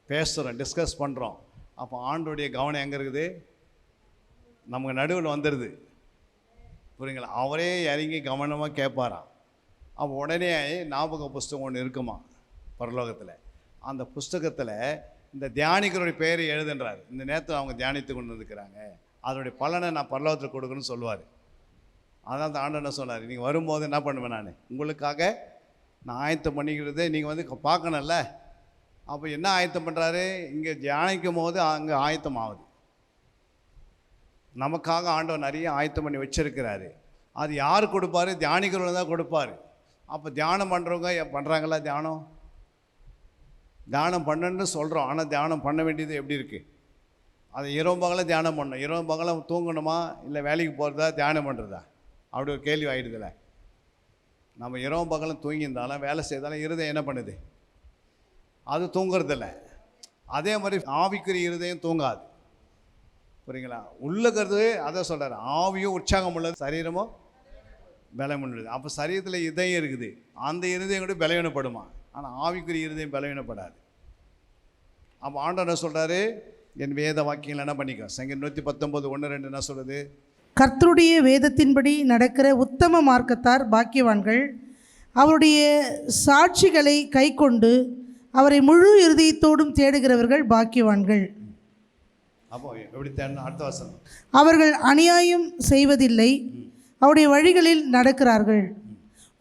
பேசுகிறோம், டிஸ்கஸ் பண்ணுறோம். அப்போ ஆண்டோடைய கவனம் எங்கே இருக்குது? நமக்கு நடுவில் வந்துடுது. புரியுங்களா? அவரே இறங்கி கவனமாக கேட்பாராம். அப்போ உடனே ஞாபக புஸ்தகம் ஒன்று இருக்குமா பரலோகத்தில். அந்த புஸ்தகத்தில் இந்த தியானிக்கிறோடைய பேரை எழுதுன்றார். இந்த நேரத்தில் அவங்க தியானித்து கொண்டு இருக்கிறாங்க, அதனுடைய பலனை நான் பரலோகத்தில் கொடுக்கணும்னு சொல்லுவார். அதான் அந்த ஆண்டு என்ன சொன்னார், நீங்கள் வரும்போது என்ன பண்ணுவேன், நான் உங்களுக்காக நான் ஆயத்தம் பண்ணிக்கிறது நீங்கள் பார்க்கணும்ல. அப்போ என்ன ஆயத்தம் பண்ணுறாரு? இங்கே தியானிக்கும் போது அங்கே ஆயத்தம் ஆகுது. நமக்காக ஆண்டவர் நிறைய ஆயத்தம் பண்ணி வச்சிருக்கிறாரு. அது யார் கொடுப்பாரு? தியானிக்கிறவங்க தான் கொடுப்பாரு. அப்போ தியானம் பண்ணுறவங்க பண்ணுறாங்களா? தியானம் பண்ணணுன்னு சொல்கிறோம், ஆனால் தியானம் பண்ண வேண்டியது எப்படி இருக்குது? அதை இரவு பகலும் தியானம் பண்ணணும். இரவு பகலும் தூங்கணுமா இல்லை வேலைக்கு போகிறதா தியானம் பண்ணுறதா? அப்படி ஒரு கேள்வி ஆகிடுதில்ல. நம்ம இரவு பகலும் தூங்கியிருந்தாலும் வேலை செய்தாலும் இருதயம் என்ன பண்ணுது? அது தூங்குறதில்ல. அதே மாதிரி ஆவிக்குரிய இருதயம் தூங்காது. புரியுங்களா? உள்ளுக்கிறது அதை சொல்கிறார், ஆவியும் உற்சாகம் உள்ளது, சரீரமும் பலம் உள்ளது. அப்போ சரீரத்தில் இதயம் இருக்குது, அந்த இருதயம் கூட பலவீனப்படுமா, ஆனால் ஆவிக்குரிய இருதயம் பலவீனப்படாது. அப்போ ஆண்டவர் என்ன சொல்கிறாரு? என் வேத வாக்கியங்கள் என்ன பண்ணிக்கோ. சங்கீதம் 119:1-2 என்ன சொல்லுது? கர்த்தருடைய வேதத்தின்படி நடக்கிற உத்தம மார்க்கத்தார் பாக்கியவான்கள், அவருடைய சாட்சிகளை கைக்கொண்டு அவரை முழு இருதயத்தோடும் தேடுகிறவர்கள் பாக்கியவான்கள். அப்போ எப்படி தேடணும்? அடுத்த வசனம். அவர்கள் அநியாயம் செய்வதில்லை, அவருடைய வழிகளில் நடக்கிறார்கள்.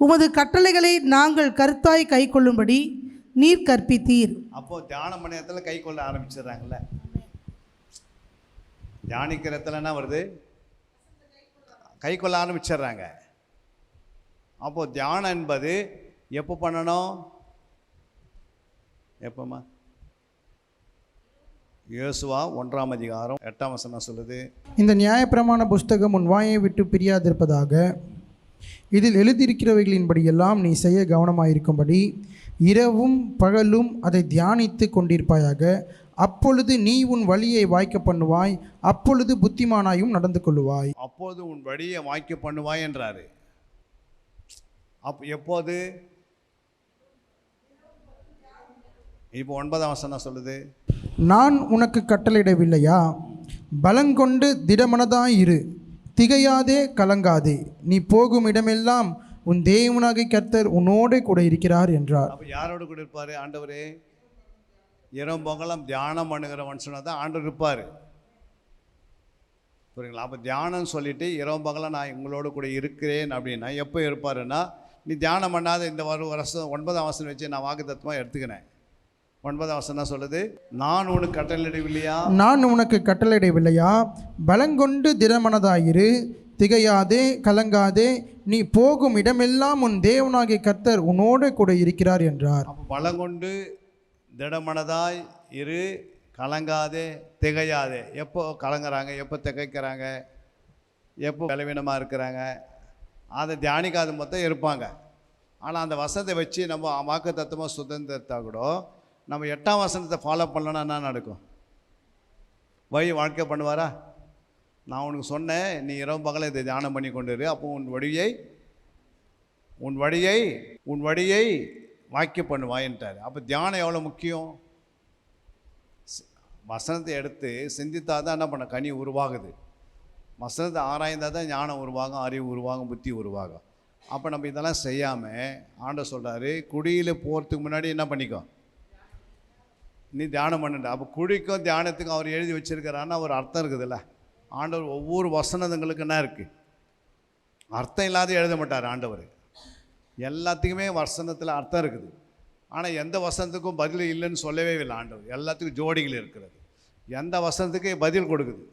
உமது கட்டளைகளை நாங்கள் கருத்தாய் கை கொள்ளும்படி நீர் கற்பித்தீர். அப்போது தியானம் பண்ண இடத்துல கை கொள்ள ஆரம்பிச்சிடுறாங்கல்ல. தியானிக்கிற இடத்துல என்ன வருது? கை கொள்ள ஆரம்பிச்சிடுறாங்க. அப்போது தியானம் என்பது எப்போ பண்ணணும்? எப்போம்மா? யோசுவா 1ஆம் அதிகாரம் 8ஆம் வசனம் சொல்லுது, இந்த நியாயப்பிரமாண புஸ்தகம் உன் வாயை விட்டு பிரியாதிருப்பதாக, இதில் எழுதியிருக்கிறவைகளின்படியெல்லாம் நீ செய்ய கவனமாயிருக்கும்படி இரவும் பகலும் அதை தியானித்து கொண்டிருப்பாயாக. அப்பொழுது நீ உன் வழியை வாய்க்க பண்ணுவாய், அப்பொழுது புத்திமானாயும் நடந்து கொள்ளுவாய். அப்போது உன் வழியை வாய்க்க பண்ணுவாய் என்றாரு. எப்போது? இப்போ 9ஆம் வசனம் சொல்லுது, நான் உனக்கு கட்டளையிடவில்லையா? பலங்கொண்டு திடமனதாயிரு, திகையாதே கலங்காதே, நீ போகும் இடமெல்லாம் உன் தேவனாகிய கர்த்தர் உன்னோடே கூட இருக்கிறார் என்றார். அப்போ யாரோடு கூட இருப்பார் ஆண்டவரே? இரவு பகலும் தியானம் பண்ணுகிற மனுஷனாக தான் ஆண்டவர் இருப்பார். புரியுங்களா? அப்போ தியானம் சொல்லிவிட்டு இரவு பகலாம் நான் உங்களோட கூட இருக்கிறேன் அப்படின்னா எப்போ இருப்பாருன்னா, நீ தியானம் பண்ணாத இந்த வருஷம் 9ஆம் வசனம் வச்சு நான் வாக்குத்தத்தமாக எடுத்துக்கினேன். 9ஆம் வசனம் தான் சொல்லுது, நான் உனக்கு கட்டளையிடவில்லையா? நான் உனக்கு கட்டளையிடவில்லையா? பலங்கொண்டு திடமனதாயிரு, திகையாதே கலங்காதே, நீ போகும் இடமெல்லாம் உன் தேவனாகிய கர்த்தர் உன்னோடு கூட இருக்கிறார் என்றார். அப்போ பலங்கொண்டு திடமனதாய் இரு, கலங்காதே திகையாதே. எப்போ கலங்குறாங்க, எப்போ திகைக்கிறாங்க, எப்போ பலவீனமாக இருக்கிறாங்க, அதை தியானிக்காத மொத்தம் இருப்பாங்க. ஆனால் அந்த வசனத்தை வச்சு நம்ம வாக்கு தத்துவமாக சுதந்திரத்தா கூட நம்ம 8ஆம் வசனத்தை ஃபாலோ பண்ணலன்னா என்ன நடக்கும்? வழி வாழ்க்கை பண்ணுவாரா? நான் உனக்கு சொன்னேன், நீ இரவு பகலை இதை தியானம் பண்ணி கொண்டு இரு, அப்போ உன் வழியை வாக்கிய பண்ணுவாயின்ட்டார். அப்போ தியானம் எவ்வளோ முக்கியம்? வசனத்தை எடுத்து சிந்தித்தா தான் என்ன பண்ண கனி உருவாகுது. வசனத்தை ஆராய்ந்தால் தான் ஞானம் உருவாகும், அறிவு உருவாகும், புத்தி உருவாகும். அப்போ நம்ம இதெல்லாம் செய்யாமல் ஆண்டவர் சொல்கிறாரு, குடியில் போகிறதுக்கு முன்னாடி என்ன பண்ணிக்கோ, நீ தியானம் பண்ணுற. அப்போ குடிக்கும் தியானத்துக்கும் அவர் எழுதி வச்சுருக்கிறான்னா ஒரு அர்த்தம் இருக்குதுல்ல. ஆண்டவர் ஒவ்வொரு வசனங்களுக்கு என்ன இருக்குது? அர்த்தம் இல்லாத எழுத மாட்டார் ஆண்டவர். எல்லாத்துக்குமே வசனத்தில் அர்த்தம் இருக்குது. ஆனால் எந்த வசனத்துக்கும் பதில் இல்லைன்னு சொல்லவே இல்லை ஆண்டவர். எல்லாத்துக்கும் ஜோடிகள் இருக்கிறது. எந்த வசனத்துக்கு பதில் கொடுக்குது.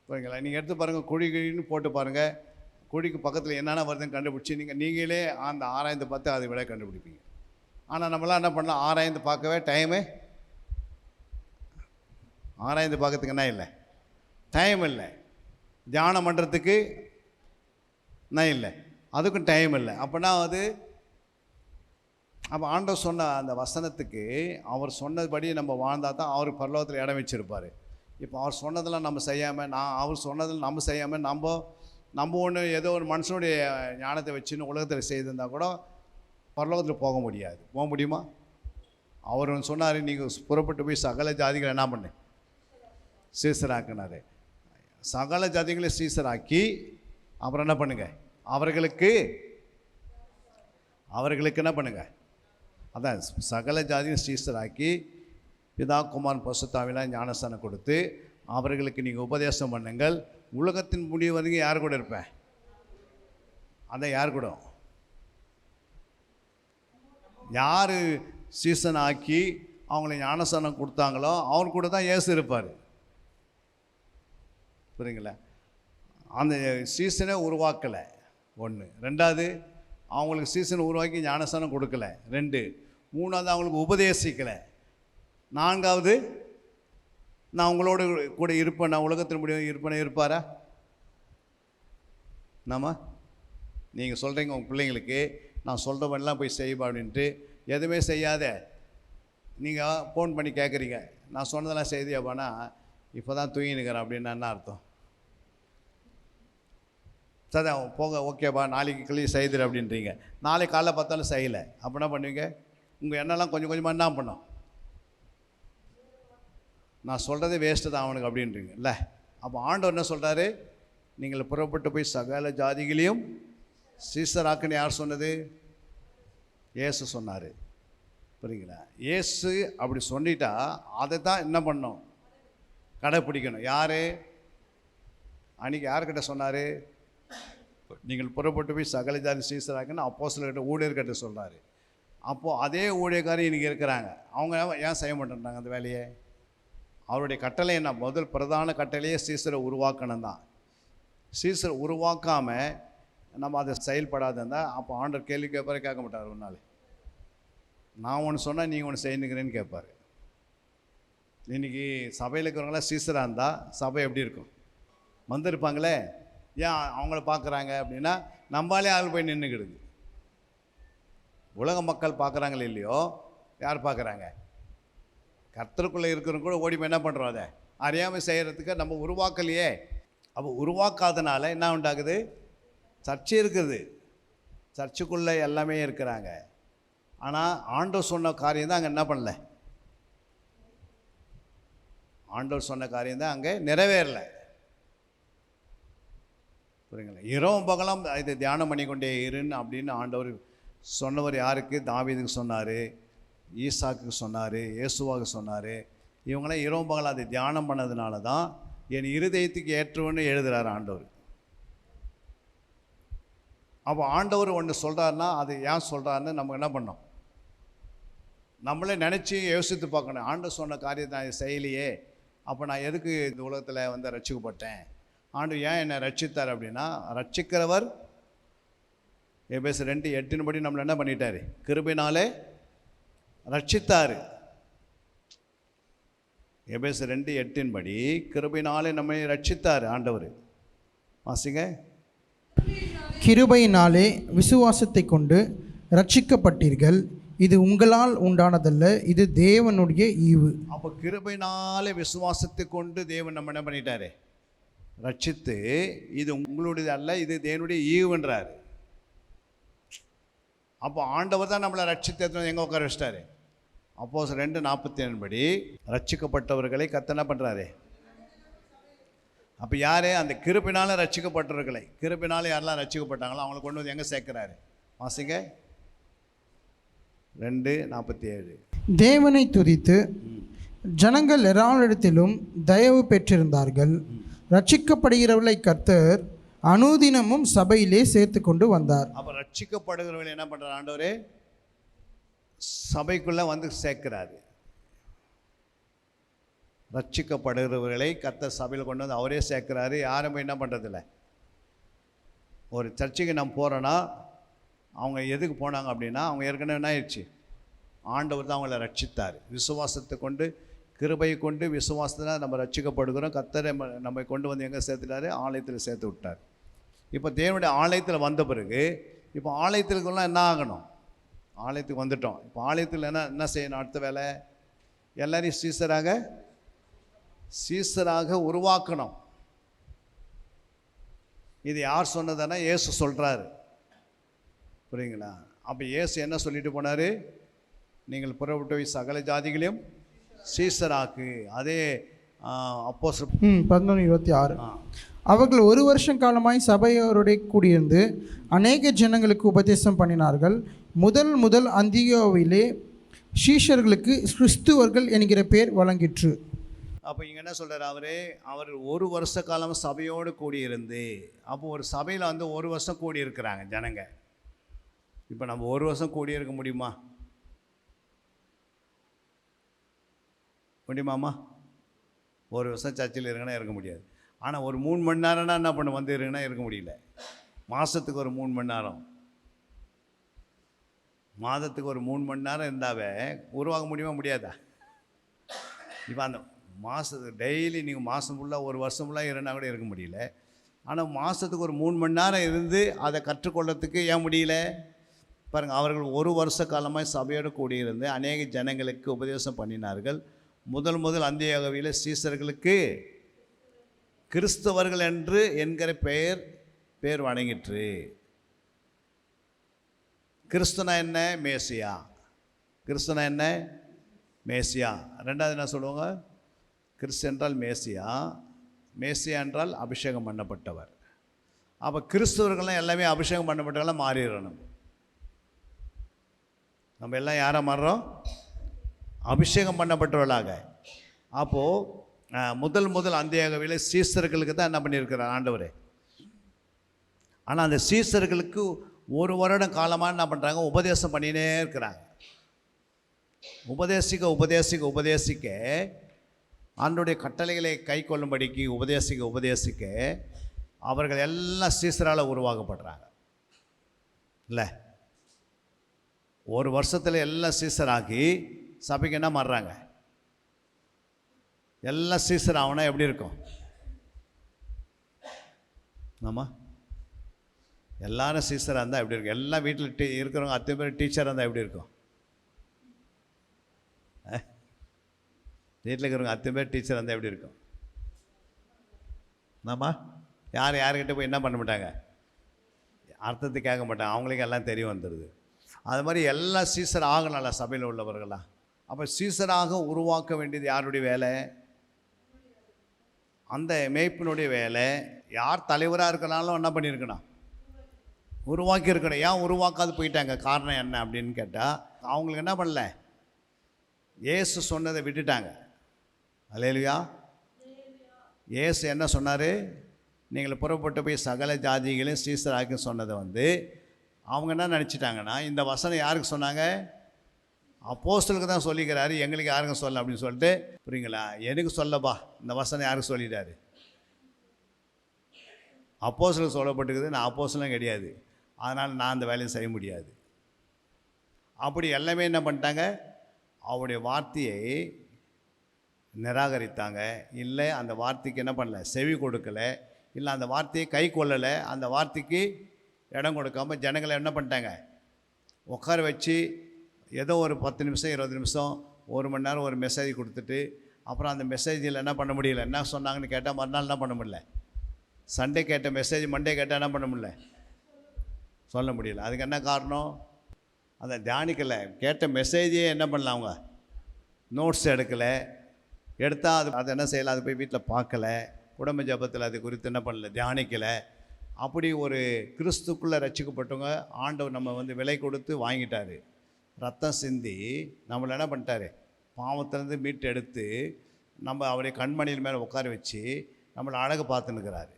புரியுங்களா? நீங்கள் எடுத்து பாருங்கள், குழின்னு போட்டு பாருங்கள், குழிக்கு பக்கத்தில் என்னென்ன வருதுன்னு கண்டுபிடிச்சி நீங்களே அந்த ஆராய்ந்து பார்த்து அதை விட கண்டுபிடிப்பீங்க. ஆனால் நம்மளாம் என்ன பண்ணலாம்? ஆராய்ந்து பார்க்கவே ஆராய்ந்து பார்க்கறதுக்கு என்ன இல்லை? டைம் இல்லை. தியானம் பண்ணுறதுக்கு என்ன இல்லை? அதுக்கும் டைம் இல்லை. அப்போனா அப்போ ஆண்டவர் சொன்ன அந்த வசனத்துக்கு அவர் சொன்னபடி நம்ம வாழ்ந்தால் தான் அவர் பரலோகத்தில் இடம் வச்சுருப்பார். இப்போ அவர் சொன்னதெல்லாம் நம்ம செய்யாமல், அவர் சொன்னதில் நம்ம செய்யாமல் நம்ம ஒன்று ஏதோ ஒரு மனுஷனுடைய ஞானத்தை வச்சுன்னு உலகத்தில் செய்திருந்தால் கூட பரலோகத்தில் போக முடியாது. போக முடியுமா? அவர் சொன்னார், நீங்கள் புறப்பட்டு போய் சகல ஜாதிகளை என்ன பண்ணு, சீசராக்குனார். சகல ஜாதிகளை சீசராக்கி அப்புறம் என்ன பண்ணுங்க, அவர்களுக்கு என்ன பண்ணுங்க, அதான் சகல ஜாதியும் சீசராக்கி பிதா குமாரன் பரிசுத்தாவிலாம் ஞானஸ்தானம் கொடுத்து அவர்களுக்கு நீங்கள் உபதேசம் பண்ணுங்கள். உலகத்தின் முடிவு வரைக்கும் யார் கூட இருப்பேன்? அதான் யார் கூட? யார் சீசன் ஆக்கி அவங்கள ஞானஸ்தானம் கொடுத்தாங்களோ அவர் கூட தான் இயேசு இருப்பார். புரியுங்களா? அந்த சீசனை உருவாக்கலை, ஒன்று. ரெண்டாவது, அவங்களுக்கு சீசனை உருவாக்கி ஞானஸ்தானம் கொடுக்கல, 2. மூணாவது, அவங்களுக்கு உபதேசிக்கலை. 4வது, நான் உங்களோட கூட இருப்பேன், நான் உலகத்தின் முடிவு இருப்பாரா? நீங்கள் சொல்கிறீங்க உங்கள் பிள்ளைங்களுக்கு நான் சொல்கிற மாதிரிலாம் போய் செய்வா அப்படின்ட்டு, எதுவுமே செய்யாத நீங்கள் ஃபோன் பண்ணி கேட்குறீங்க, நான் சொன்னதெல்லாம் செய்தியாப்பானா இப்போ தான் தூங்கினுக்கிறேன் அப்படின்னா என்ன அர்த்தம்? சரி போங்க, ஓகேப்பா, நாளைக்கு கிளி செய்துரு அப்படின்றீங்க. நாளைக்கு காலைல பார்த்தாலும் செய்யலை, அப்போ என்ன பண்ணுவீங்க? உங்கள் எண்ணெல்லாம் கொஞ்சம் கொஞ்சமாக என்ன பண்ணோம்? நான் சொல்கிறதே வேஸ்ட்டு தான் அவனுக்கு அப்படின்றீங்க இல்லை. அப்போ ஆண்டவர் என்ன சொல்கிறாரு? நீங்கள் புறப்பட்டு போய் சகல ஜாதிகளையும் சீசராக்குன்னு யார் சொன்னது? இயேசு சொன்னார். புரியுங்களா? இயேசு அப்படி சொல்லிட்டா அதை தான் என்ன பண்ணணும், கடைப்பிடிக்கணும். யார் அன்றைக்கி யார்கிட்ட சொன்னார்? நீங்கள் புறப்பட்டு போய் சகல ஜாதி சீசராக்குன்னு அப்போஸ்தலர்கிட்ட ஊழியர்கிட்ட சொல்கிறாரு. அப்போது அதே ஊழியக்காரர் இன்றைக்கி இருக்கிறாங்க. அவங்க ஏன் செய்ய மாட்டேன்றாங்க அந்த வேலையை? அவருடைய கட்டளை என்ன? முதல் பிரதான கட்டளையே சீசரை உருவாக்கணும் தான். சீசரை உருவாக்காமல் நம்ம அதை செயல்படாத இருந்தால் அப்போ ஆண்டவர் கேள்வி கேட்பாரு, கேட்க மாட்டார். ஒரு நாள் நான் ஒன்று சொன்னால் நீங்கள் ஒன்று செய்யணுங்கிறேன்னு கேட்பார். இன்றைக்கி சபையில் இருக்கிறவங்களாம் சீசராக இருந்தால் சபை எப்படி இருக்கும்? வந்திருப்பாங்களே, ஏன் அவங்கள பார்க்குறாங்க அப்படின்னா நம்மளாலே ஆள் போய் நின்றுக்கிடுது. உலக மக்கள் பார்க்குறாங்களே இல்லையோ, யார் பார்க்குறாங்க? கர்த்தருக்குள்ளே இருக்கிறவங்க கூட ஓடி போய் என்ன பண்ணுறோம்? அதை அறியாமல் செய்கிறதுக்கு நம்ம உருவாக்கலையே. அப்போ உருவாக்காதனால என்ன உண்டாகுது? சர்ச்சை இருக்குது, சர்ச்சுக்குள்ளே எல்லாமே இருக்கிறாங்க. ஆனால் ஆண்டவர் சொன்ன காரியம் தான் அங்கே என்ன பண்ணல, ஆண்டவர் சொன்ன காரியம் தான் அங்கே நிறைவேறலை. புரியுங்களா? இரவும் பகலும் இது தியானம் பண்ணி கொண்டே இருன்னு அப்படின்னு ஆண்டவர் சொன்னவர் யாருக்கு? தாவீதுக்கு சொன்னார், ஈசாக்கு சொன்னார், இயேசுவாக்கு சொன்னார். இவங்களாம் இரவும் பகலும் அதை தியானம் பண்ணதுனால தான் என் இருதயத்துக்கு ஏற்றவன்னு எழுதுகிறார் ஆண்டவர். அப்போ ஆண்டவர் ஒன்று சொல்கிறாருன்னா அது ஏன் சொல்கிறாருன்னு நம்ம என்ன பண்ணோம்? நம்மளே நினச்சி யோசித்து பார்க்கணும். ஆண்டவர் சொன்ன காரியத்தை நான் செய்யலையே, அப்போ நான் எதுக்கு இந்த உலகத்தில் வந்து ரட்சிக்கப்பட்டேன்? ஆண்டவர் ஏன் என்னை ரட்சித்தார் அப்படின்னா, ரட்சிக்கிறவர் எபேசியர் 2:8 படி நம்மளை என்ன பண்ணிட்டார்? கிருபையினாலே ரட்சித்தார். எபேசியர் 2:8 படி கிருபையினாலே நம்மை ரட்சித்தார் ஆண்டவர். வாசிங்க. கிருபையினாலே விசுவாசத்தை கொண்டு ரட்சிக்கப்பட்டீர்கள், இது உங்களால் உண்டானதல்ல, இது தேவனுடைய ஈவு. அப்போ கிருபையினாலே விசுவாசத்தை கொண்டு தேவன் நம்ம என்ன பண்ணிட்டாரு? ரட்சித்து, இது உங்களுடையது அல்ல, இது தேவனுடைய ஈவுன்றார். அப்போ ஆண்டவர் தான் நம்மளை ரட்சித்து எங்கே உட்கார வச்சிட்டாரு? அப்போஸ் 2:47 படி ரட்சிக்கப்பட்டவர்களை கர்த்தர் என்ன பண்ணுறாரு? அப்போ யார்? அந்த கிருபினால் ரட்சிக்கப்பட்டவர்களை, கிருபினால் யாரெல்லாம் ரட்சிக்கப்பட்டாங்களோ அவங்களை கொண்டு வந்து எங்கே சேர்க்குறாரு? வாசிங்க. 2:47. தேவனை துதித்து ஜனங்கள் எல்லாரிடத்திலும் தயவு பெற்றிருந்தார்கள், ரட்சிக்கப்படுகிறவர்களை கர்த்தர் அனுதினமும் சபையிலே சேர்த்து கொண்டு வந்தார். அப்போ ரட்சிக்கப்படுகிறவர்களை என்ன பண்ணுறார் ஆண்டவரே? சபைக்குள்ளே வந்து சேர்க்கிறாரு. ரட்சிக்கப்படுகிறவர்களை கர்த்தர் சபையில் கொண்டு வந்து அவரே சேர்க்கிறாரு. யாரும் என்ன பண்ணுறதில்ல. ஒரு சர்ச்சுக்கு நம்ம போகிறோன்னா அவங்க எதுக்கு போனாங்க அப்படின்னா, அவங்க ஏற்கனவே என்ன ஆயிடுச்சு? ஆண்டவர் தான் அவங்கள ரட்சித்தார். விசுவாசத்தை கொண்டு, கிருபையை கொண்டு, விசுவாசத்தில் நம்ம ரட்சிக்கப்படுகிறோம். கர்த்தர் நம்மை கொண்டு வந்து எங்கே சேர்த்துட்டாரு? ஆலயத்தில் சேர்த்து விட்டார். இப்போ தேவனுடைய ஆலயத்தில் வந்த பிறகு இப்போ ஆலயத்திற்குலாம் என்ன ஆகணும்? ஆலயத்துக்கு வந்துட்டோம். இப்போ ஆலயத்தில் என்ன செய்யணும்? அடுத்த வேலை எல்லாரையும் சீசராக உருவாக்கணும். இது யார் சொன்னதுன்னா இயேசு சொல்கிறாரு. புரியுங்களா? அப்போ இயேசு என்ன சொல்லிட்டு போனார்? நீங்கள் புறப்பட்டு போய் சகல ஜாதிகளையும் சீசராக்கு. அதே அப்போஸ்தலர் 11:26. அவர்கள் 1 வருஷம் காலமாய் சபையோருடைய கூடியிருந்து அநேக ஜனங்களுக்கு உபதேசம் பண்ணினார்கள். முதல் அந்தியோவிலே சீஷர்களுக்கு கிறிஸ்துவர்கள் என்கிற பேர் வழங்கிற்று. அப்போ இங்கே என்ன சொல்கிறார்? அவர் 1 வருஷ காலம் சபையோடு கூடியிருந்து, அப்போ ஒரு சபையில் வந்து 1 வருஷம் கூடி இருக்கிறாங்க ஜனங்க. இப்போ நம்ம 1 வருஷம் கூடி இருக்க முடியுமா? முடியுமாம்மா? 1 வருஷம் சர்ச்சில் இருக்குன்னா இருக்க முடியாது. ஆனால் ஒரு 3 மணி நேரம்னா என்ன பண்ண வந்து இருக்குன்னா இருக்க முடியல. மாதத்துக்கு ஒரு 3 மணி நேரம், மாதத்துக்கு ஒரு 3 மணி நேரம் இருந்தாவே உருவாக முடியுமா? முடியாதா? இப்போ அந்த மாதத்துக்கு டெய்லி நீங்கள் மாதம் ஃபுல்லாக 1 வருஷம் ஃபுல்லாக இருந்தால் கூட இருக்க முடியல. ஆனால் மாதத்துக்கு ஒரு 3 மணி நேரம் இருந்து அதை கற்றுக்கொள்ளத்துக்கு ஏன் முடியல? பாருங்கள், அவர்கள் 1 வருஷ காலமாக சபையோடு கூடியிருந்து அநேக ஜனங்களுக்கு உபதேசம் பண்ணினார்கள். முதல் அந்தியோகியாவிலே சீசர்களுக்கு கிறிஸ்தவர்கள் என்று என்கிற பெயர் வழங்கிற்று. கிறிஸ்துனா என்ன? மேசியா. கிறிஸ்துனா என்ன? மேசியா. ரெண்டாவது என்ன சொல்லுவாங்க? கிறிஸ்து என்றால் மேசியா, மேசியா என்றால் அபிஷேகம் பண்ணப்பட்டவர். அப்போ கிறிஸ்தவர்கள்லாம் எல்லாமே அபிஷேகம் பண்ணப்பட்டவர்களாக மாறிடணும். நம்ம எல்லாம் யாரை மாறுறோம்? அபிஷேகம் பண்ணப்பட்டவர்களாக. அப்போது முதல் அந்தியாகவிலே சீசர்களுக்கு தான் என்ன பண்ணியிருக்கிறார் ஆண்டவர். ஆனால் அந்த சீசர்களுக்கு ஒரு வருடம் காலமாக என்ன பண்ணுறாங்க? உபதேசம் பண்ணினே இருக்கிறாங்க. உபதேசிக்க ஆண்டவருடைய கட்டளைகளை கை கொள்ளும்படிக்கு உபதேசிக்க அவர்கள் எல்லாம் சீசரால் உருவாக்கப்படுறாங்க. இல்லை, ஒரு வருஷத்தில் எல்லாம் சீசராகி சபைக்கு என்ன மாறுறாங்க? எல்லாம் சீசர் ஆகுனா எப்படி இருக்கும்? ஆமாம், எல்லாரும் சீசராக இருந்தால் எப்படி இருக்கும்? எல்லா வீட்டில் இருக்கிறவங்க அத்தனை பேர் டீச்சராக இருந்தால் எப்படி இருக்கும்? வீட்டில் இருக்கிறவங்க அத்தனை பேர் டீச்சராக இருந்தால் எப்படி இருக்கும்? ஆமாம், யார்கிட்ட போய் என்ன பண்ண மாட்டாங்க? அர்த்தத்தை கேட்க மாட்டாங்க, அவங்களுக்கு எல்லாம் தெரிய வந்துடுது. அது மாதிரி எல்லா சீசர் ஆகணும்ல சபையில் உள்ளவர்களாம். அப்போ சீசராக உருவாக்க வேண்டியது யாருடைய வேலை? அந்த மேய்ப்பினுடைய வேலை. யார் தலைவராக இருக்கனாலும் என்ன பண்ணியிருக்கணும்? உருவாக்கி இருக்கணும். ஏன் உருவாக்காது போயிட்டாங்க? காரணம் என்ன அப்படின்னு கேட்டால், அவங்களுக்கு என்ன பண்ணல? இயேசு சொன்னதை விட்டுட்டாங்க. அல்லேலூயா. இயேசு என்ன சொன்னார்? நீங்கள் புறப்பட்டு போய் சகல ஜாதிகளையும் சீசராக்கி சொன்னதை அவங்க என்ன நினச்சிட்டாங்கன்னா, இந்த வசனம் யாருக்கு சொன்னாங்க? அப்போஸ்தலருக்கு தான் சொல்லிக்கிறாரு, எங்களுக்கு யாருக்கும் சொல்ல அப்படின்னு சொல்லிட்டு, புரியுங்களா? எனக்கு சொல்லப்பா, இந்த வசனம் யாருக்கு சொல்லிட்டாரு? அப்போஸ்தலருக்கு சொல்லப்பட்டுக்குது, நான் அப்போஸ்தலன் கிடையாது, அதனால் நான் அந்த வேலையை செய்ய முடியாது. அப்படி எல்லாமே என்ன பண்ணிட்டாங்க? அவருடைய வார்த்தையை நிராகரித்தாங்க. இல்லை, அந்த வார்த்தைக்கு என்ன பண்ணல? செவி கொடுக்கலை. இல்லை, அந்த வார்த்தையை கை கொள்ளலை. அந்த வார்த்தைக்கு இடம் கொடுக்காமல் ஜனங்களை என்ன பண்ணிட்டாங்க? உட்கார வச்சு ஏதோ ஒரு 10 நிமிஷம் 20 நிமிஷம் 1 மணி நேரம் ஒரு மெசேஜ் கொடுத்துட்டு, அப்புறம் அந்த மெசேஜில் என்ன பண்ண முடியல? என்ன சொன்னாங்கன்னு கேட்டால் மறுநாள் என்ன பண்ண முடியல? சண்டே கேட்ட மெசேஜ் மண்டே கேட்டால் என்ன பண்ண முடியல? சொல்ல முடியல. அதுக்கு என்ன காரணம்? அதை தியானிக்கலை. கேட்ட மெசேஜே என்ன பண்ணல? அவங்க நோட்ஸ் எடுக்கலை. எடுத்தால் அது என்ன செய்யலை? அது போய் வீட்டில் பார்க்கலை. குடும்ப ஜபத்தில் அது குறித்து என்ன பண்ணல? தியானிக்கலை. அப்படி ஒரு கிறிஸ்துக்குள்ளே ரட்சிக்கப்பட்டவங்க ஆண்டவர் நம்ம விலை கொடுத்து வாங்கிட்டார். ரத்தம் சிந்தி நம்மளை என்ன பண்ணிட்டாரு? பாவத்திலேருந்து மீட்டு எடுத்து நம்ம அவருடைய கண்மணியில் மேலே உட்கார வச்சு நம்மளை அழகு பார்த்துன்னுக்கிறாரு.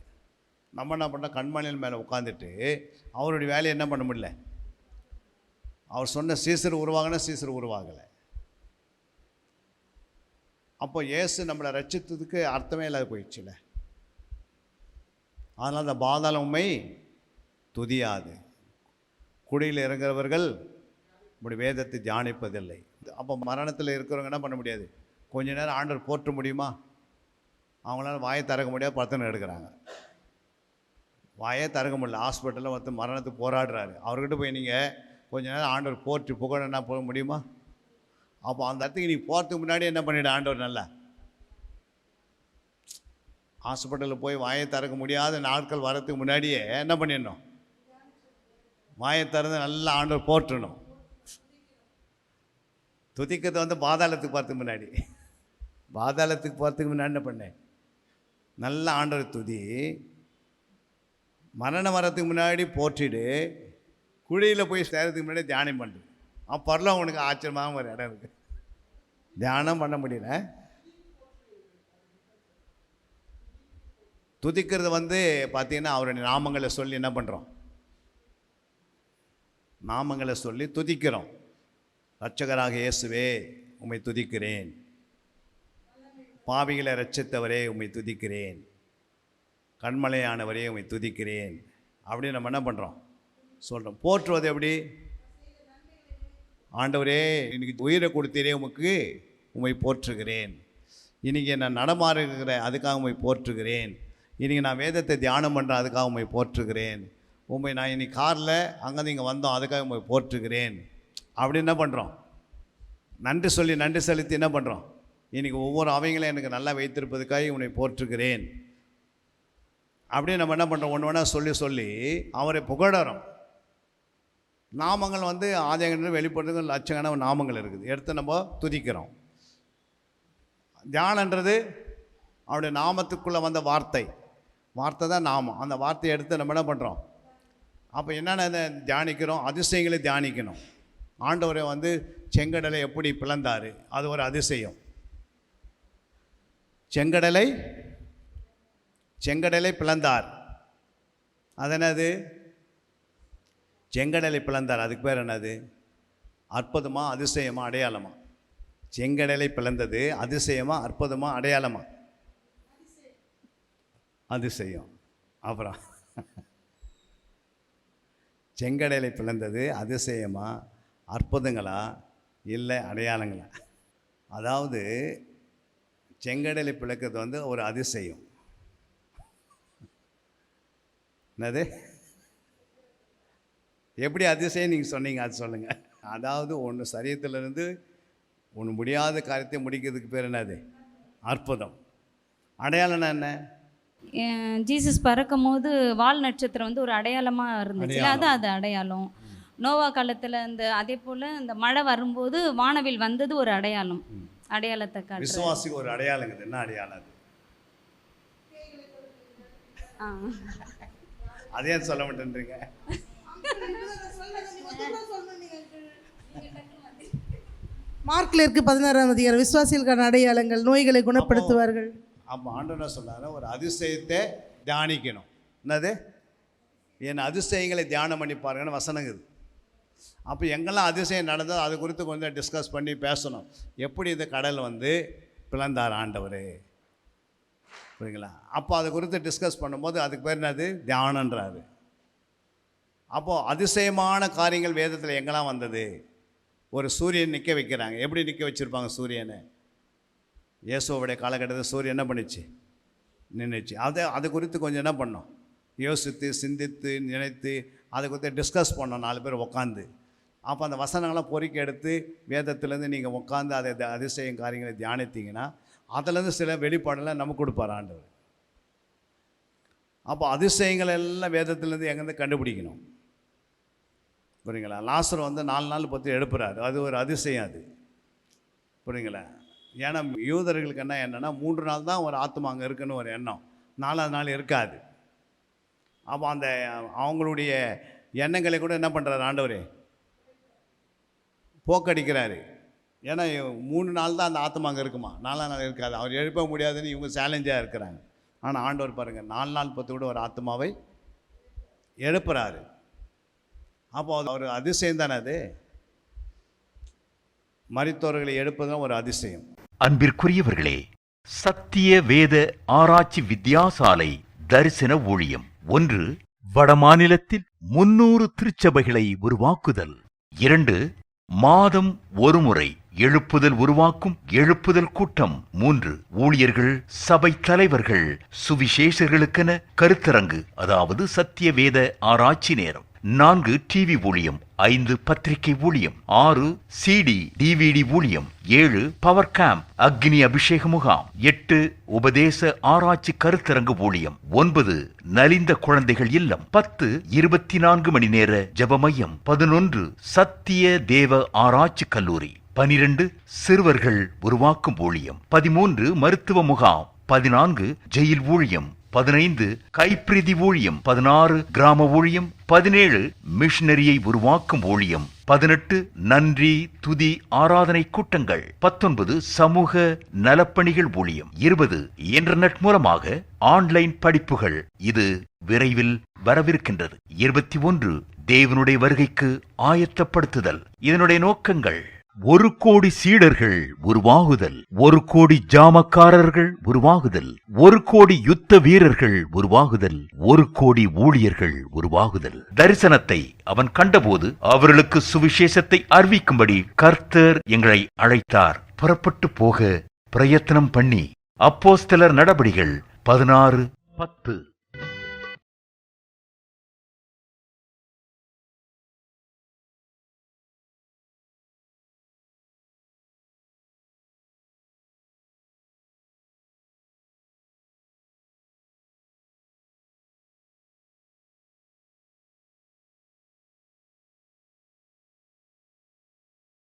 நம்ம என்ன பண்ணோம்? கண்மணியில் மேலே உட்காந்துட்டு அவருடைய வேலையை என்ன பண்ண முடியல? அவர் சொன்ன சீசர் உருவாகினா சீசர் உருவாகலை. அப்போ இயேசு நம்மளை ரட்சித்ததுக்கு அர்த்தமே இல்லாத போயிடுச்சுல. அதனால் அந்த பாதாளம் உம்மை துதியாது. குடியில் இறங்குறவர்கள் இப்படி வேதத்தை தியானிப்பதில்லை. அப்போ மரணத்தில் இருக்கிறவங்க என்ன பண்ண முடியாது? கொஞ்ச நேரம் ஆண்டவர் போற்ற முடியுமா? அவங்களால வாயை திறக்க முடியாது, பர்த்தனை எடுக்கிறாங்க. வாயே திறக்க முடியல. ஹாஸ்பிட்டலில் மரணத்துக்கு போராடுறாரு. அவர்கிட்ட போய் நீங்கள் கொஞ்ச நேரம் ஆண்டவர் போற்றி புகழன்னா போக முடியுமா? அப்போ அந்த இடத்துக்கு நீ போகிறதுக்கு முன்னாடி என்ன பண்ணிவிட ஆண்டவர்? நல்லா ஹாஸ்பிட்டலில் போய் வாயை திறக்க முடியாத நாட்கள் வரத்துக்கு முன்னாடியே என்ன பண்ணிடணும்? வாயை திறந்து நல்லா ஆண்டவர் போற்றணும். துதிக்கிறது பாதாளத்துக்கு போகிறதுக்கு முன்னாடி. பாதாளத்துக்கு போகிறதுக்கு முன்னாடி என்ன பண்ணேன்? நல்ல ஆண்டவர் துதி. மரணம் வரத்துக்கு முன்னாடி போற்றிடு. குழியில் போய் சேரத்துக்கு முன்னாடி தியானம் பண்ணு. அப்போல்லாம் உனக்கு ஆச்சரியமாக ஒரு இடம் இருக்குது. தியானம் பண்ண முடியல. துதிக்கிறது பார்த்தீங்கன்னா அவருடைய நாமங்களை சொல்லி என்ன பண்ணுறோம்? நாமங்களை சொல்லி துதிக்கிறோம். இரட்சகராக இயேசுவே உம்மை துதிக்கிறேன், பாவிகளை இரட்சித்தவரே உம்மை துதிக்கிறேன், கண்மலையானவரே உம்மை துதிக்கிறேன் அப்படின்னு நம்ம என்ன பண்ணுறோம்? சொல்கிறோம். போற்றுவது எப்படி? ஆண்டவரே இன்னைக்கு உயிரை கொடுத்தீரே உமக்கு உம்மை போற்றுகிறேன். இன்றைக்கி நான் நடமாறுகிறேன், அதுக்காக உம்மை போற்றுகிறேன். இன்றைக்கி நான் வேதத்தை தியானம் பண்ணுறேன், அதுக்காக உம்மை போற்றுகிறேன். உம்மை நான் இன்னைக்கு காரில் அங்கேருந்து இங்கே வந்தோம், அதுக்காக உம்மை போற்றுகிறேன் அப்படி என்ன பண்ணுறோம்? நன்றி சொல்லி நன்றி செலுத்தி என்ன பண்ணுறோம்? இன்றைக்கி ஒவ்வொரு அவைங்களும் எனக்கு நல்லா வைத்திருப்பதுக்காக உன்னை போற்றுகிறேன் அப்படியே நம்ம என்ன பண்ணுறோம்? ஒன்று ஒன்றா சொல்லி சொல்லி அவரை புகழறோம். நாமங்கள் ஆதியாகமத்தில் வெளிப்படுறதுக்கு லட்சக்கணக்கான நாமங்கள் இருக்குது, எடுத்து நம்ம துதிக்கிறோம். தியானன்றது அவருடைய நாமத்துக்குள்ளே வந்த வார்த்தை தான் நாமம். அந்த வார்த்தையை எடுத்து நம்ம என்ன பண்ணுறோம்? அப்போ என்னென்ன தியானிக்கிறோம்? அதிசயங்களை தியானிக்கணும். ஆண்டவரை வந்து செங்கடலை எப்படி பிளந்தார், அது ஒரு அதிசயம். செங்கடலை பிளந்தார், அது என்னது? செங்கடலை பிளந்தார், அதுக்கு பேர் என்னது? அற்புதமா, அதிசயமா, அடையாளமா? செங்கடலை பிளந்தது அதிசயமா, அற்புதமா, அடையாளமா? அதிசயம். அப்புறம் செங்கடலை பிளந்தது அதிசயமா, அற்புதங்களா, இல்லை அடையாளங்களா? அதாவது செங்கடலை பிளக்கிறது வந்து ஒரு அதிசயம். என்னது? எப்படி அதிசயம் நீங்கள் சொன்னீங்க, அது சொல்லுங்கள். அதாவது ஒன்று சரீரத்திலிருந்து ஒன்று முடியாத காரியத்தை முடிக்கிறதுக்கு பேர் என்னது? அற்புதம். அடையாளம்னா என்ன? ஜீசஸ் பறக்கும் போது வால் நட்சத்திரம் வந்து ஒரு அடையாளமாக இருந்துச்சு, அது அடையாளம். நோவா காலத்தில் அதே போல் இந்த மழை வரும்போது வானவில் வந்தது ஒரு அடையாளம், அடையாளத்தை காட்டு. விசுவாசிக்கு ஒரு அடையாளம். என்ன அடையாளம் அது? அதே சொல்ல மாட்டேன்றீங்க. மார்க்கில் இருக்கு 16ஆம் அதிகாரம், விசுவாசிகளுக்கான அடையாளங்கள், நோய்களை குணப்படுத்துவார்கள். அப்போ ஆண்டவர் சொன்னார், ஒரு அதிசயத்தை தியானிக்கணும். என்னது? என் அதிசயங்களை தியானம் பண்ணி பாருங்கன்னு வசனங்குது. அப்போ எங்கெல்லாம் அதிசயம் நடந்ததோ அது குறித்து கொஞ்சம் டிஸ்கஸ் பண்ணி பேசணும். எப்படி இந்த கடல் வந்து பிளந்தார் ஆண்டவர், புரியுங்களா? அப்போ அது குறித்து டிஸ்கஸ் பண்ணும்போது அதுக்கு பேர் என்னது? தியானன்றாரு. அப்போது அதிசயமான காரியங்கள் வேதத்தில் எங்கெல்லாம் வந்தது? ஒரு சூரியன் நிற்க வைக்கிறாங்க. எப்படி நிற்க வச்சுருப்பாங்க சூரியனை? இயேசுவோடைய காலகட்டத்தில் சூரியன் என்ன பண்ணிச்சு? நின்றுச்சு. அது குறித்து கொஞ்சம் என்ன பண்ணோம்? யோசித்து, சிந்தித்து, நினைத்து அதை குறித்து டிஸ்கஸ் பண்ணோம் 4 பேர் உட்காந்து. அப்போ அந்த வசனங்கள்லாம் பொறுக்கி எடுத்து வேதத்துலேருந்து நீங்கள் உட்காந்து அதை அதிசயம் காரியங்களை தியானித்தீங்கன்னா அதிலேருந்து சில வெளிப்பாடெல்லாம் நமக்கு கொடுப்பார் ஆண்டவர். அப்போ அதிசயங்கள் எல்லாம் வேதத்துலேருந்து எங்கேருந்து கண்டுபிடிக்கணும், புரியுங்களா? லாசர் வந்து 4 நாள் பற்றி எழுப்புறாரு, அது ஒரு அதிசயம். அது புரியுங்களா? ஏன்னா யூதர்களுக்கு என்னென்னா 3 நாள் தான் ஒரு ஆத்மா அங்கே இருக்குன்னு ஒரு எண்ணம், 4ஆவது நாள் இருக்காது. அப்போ அந்த அவங்களுடைய எண்ணங்களை கூட என்ன பண்ணுறாரு ஆண்டவர்? போக்கடிக்கிறாரு. ஏன்னா 3 நாள் தான் அந்த ஆத்மா அங்கே இருக்குமா, 4ஆவது நாள் இருக்காது. அவர் எழுப்ப முடியாதுன்னு இவங்க சேலஞ்சாக இருக்கிறாங்க. ஆனால் ஆண்டவர் பாருங்கள் 4 நாள் பற்றி கூட ஒரு ஆத்மாவை எழுப்புறாரு. அப்போ ஒரு அதிசயம் தானே அது. மரித்தோர்களை எழுப்பதும் ஒரு அதிசயம். அன்பிற்குரியவர்களே, சத்திய வேத ஆராய்ச்சி வித்தியாசாலை தரிசன ஊழியம் 1. வடமாநிலத்தில் 300 திருச்சபைகளை உருவாக்குதல். 2. மாதம் ஒருமுறை எழுப்புதல் உருவாக்கும் எழுப்புதல் கூட்டம். 3. ஊழியர்கள், சபை தலைவர்கள், சுவிசேஷர்களுக்கென கருத்தரங்கு, அதாவது சத்திய வேத ஆராய்ச்சி நேரம். 4. டிவி ஊழியம். 5. பத்திரிகை ஊழியம். 6. சிடி டிவிடி ஊழியம். 7. பவர் கேம்ப் அக்னி அபிஷேக முகாம். 8. உபதேச ஆராய்ச்சி கருத்தரங்கு ஊழியம். 9. நலிந்த குழந்தைகள் இல்லம். 10. 24 மணி நேர ஜெப மையம். 11. சத்திய தேவ ஆராய்ச்சி கல்லூரி. 12. சிறுவர்கள் உருவாக்கும் ஊழியம். 13. மருத்துவ முகாம். 14. ஜெயில் ஊழியம். 15. கைப்பிரதி ஊழியம். 16. கிராம ஊழியம். 17. மிஷனரியை உருவாக்கும் ஊழியம். 18. நன்றி துதி ஆராதனை கூட்டங்கள். 19. சமூக நலப்பணிகள் ஊழியம். 20. இன்டர்நெட் மூலமாக ஆன்லைன் படிப்புகள். இது விரைவில் வரவிருக்கின்றது. 21. தேவனுடைய வருகைக்கு ஆயத்தப்படுத்துதல். இதனுடைய நோக்கங்கள்: 1 கோடி சீடர்கள் உருவாகுதல், 1 கோடி ஜாமக்காரர்கள் உருவாகுதல், 1 கோடி யுத்த வீரர்கள் உருவாகுதல், 1 கோடி ஊழியர்கள் உருவாகுதல். தரிசனத்தை அவன் கண்டபோது அவர்களுக்கு சுவிசேஷத்தை அறிவிக்கும்படி கர்த்தர் எங்களை அழைத்தார். புறப்பட்டு போக பிரயத்தனம் பண்ணி. அப்போஸ்தலர் நடபடிகள் 16:10.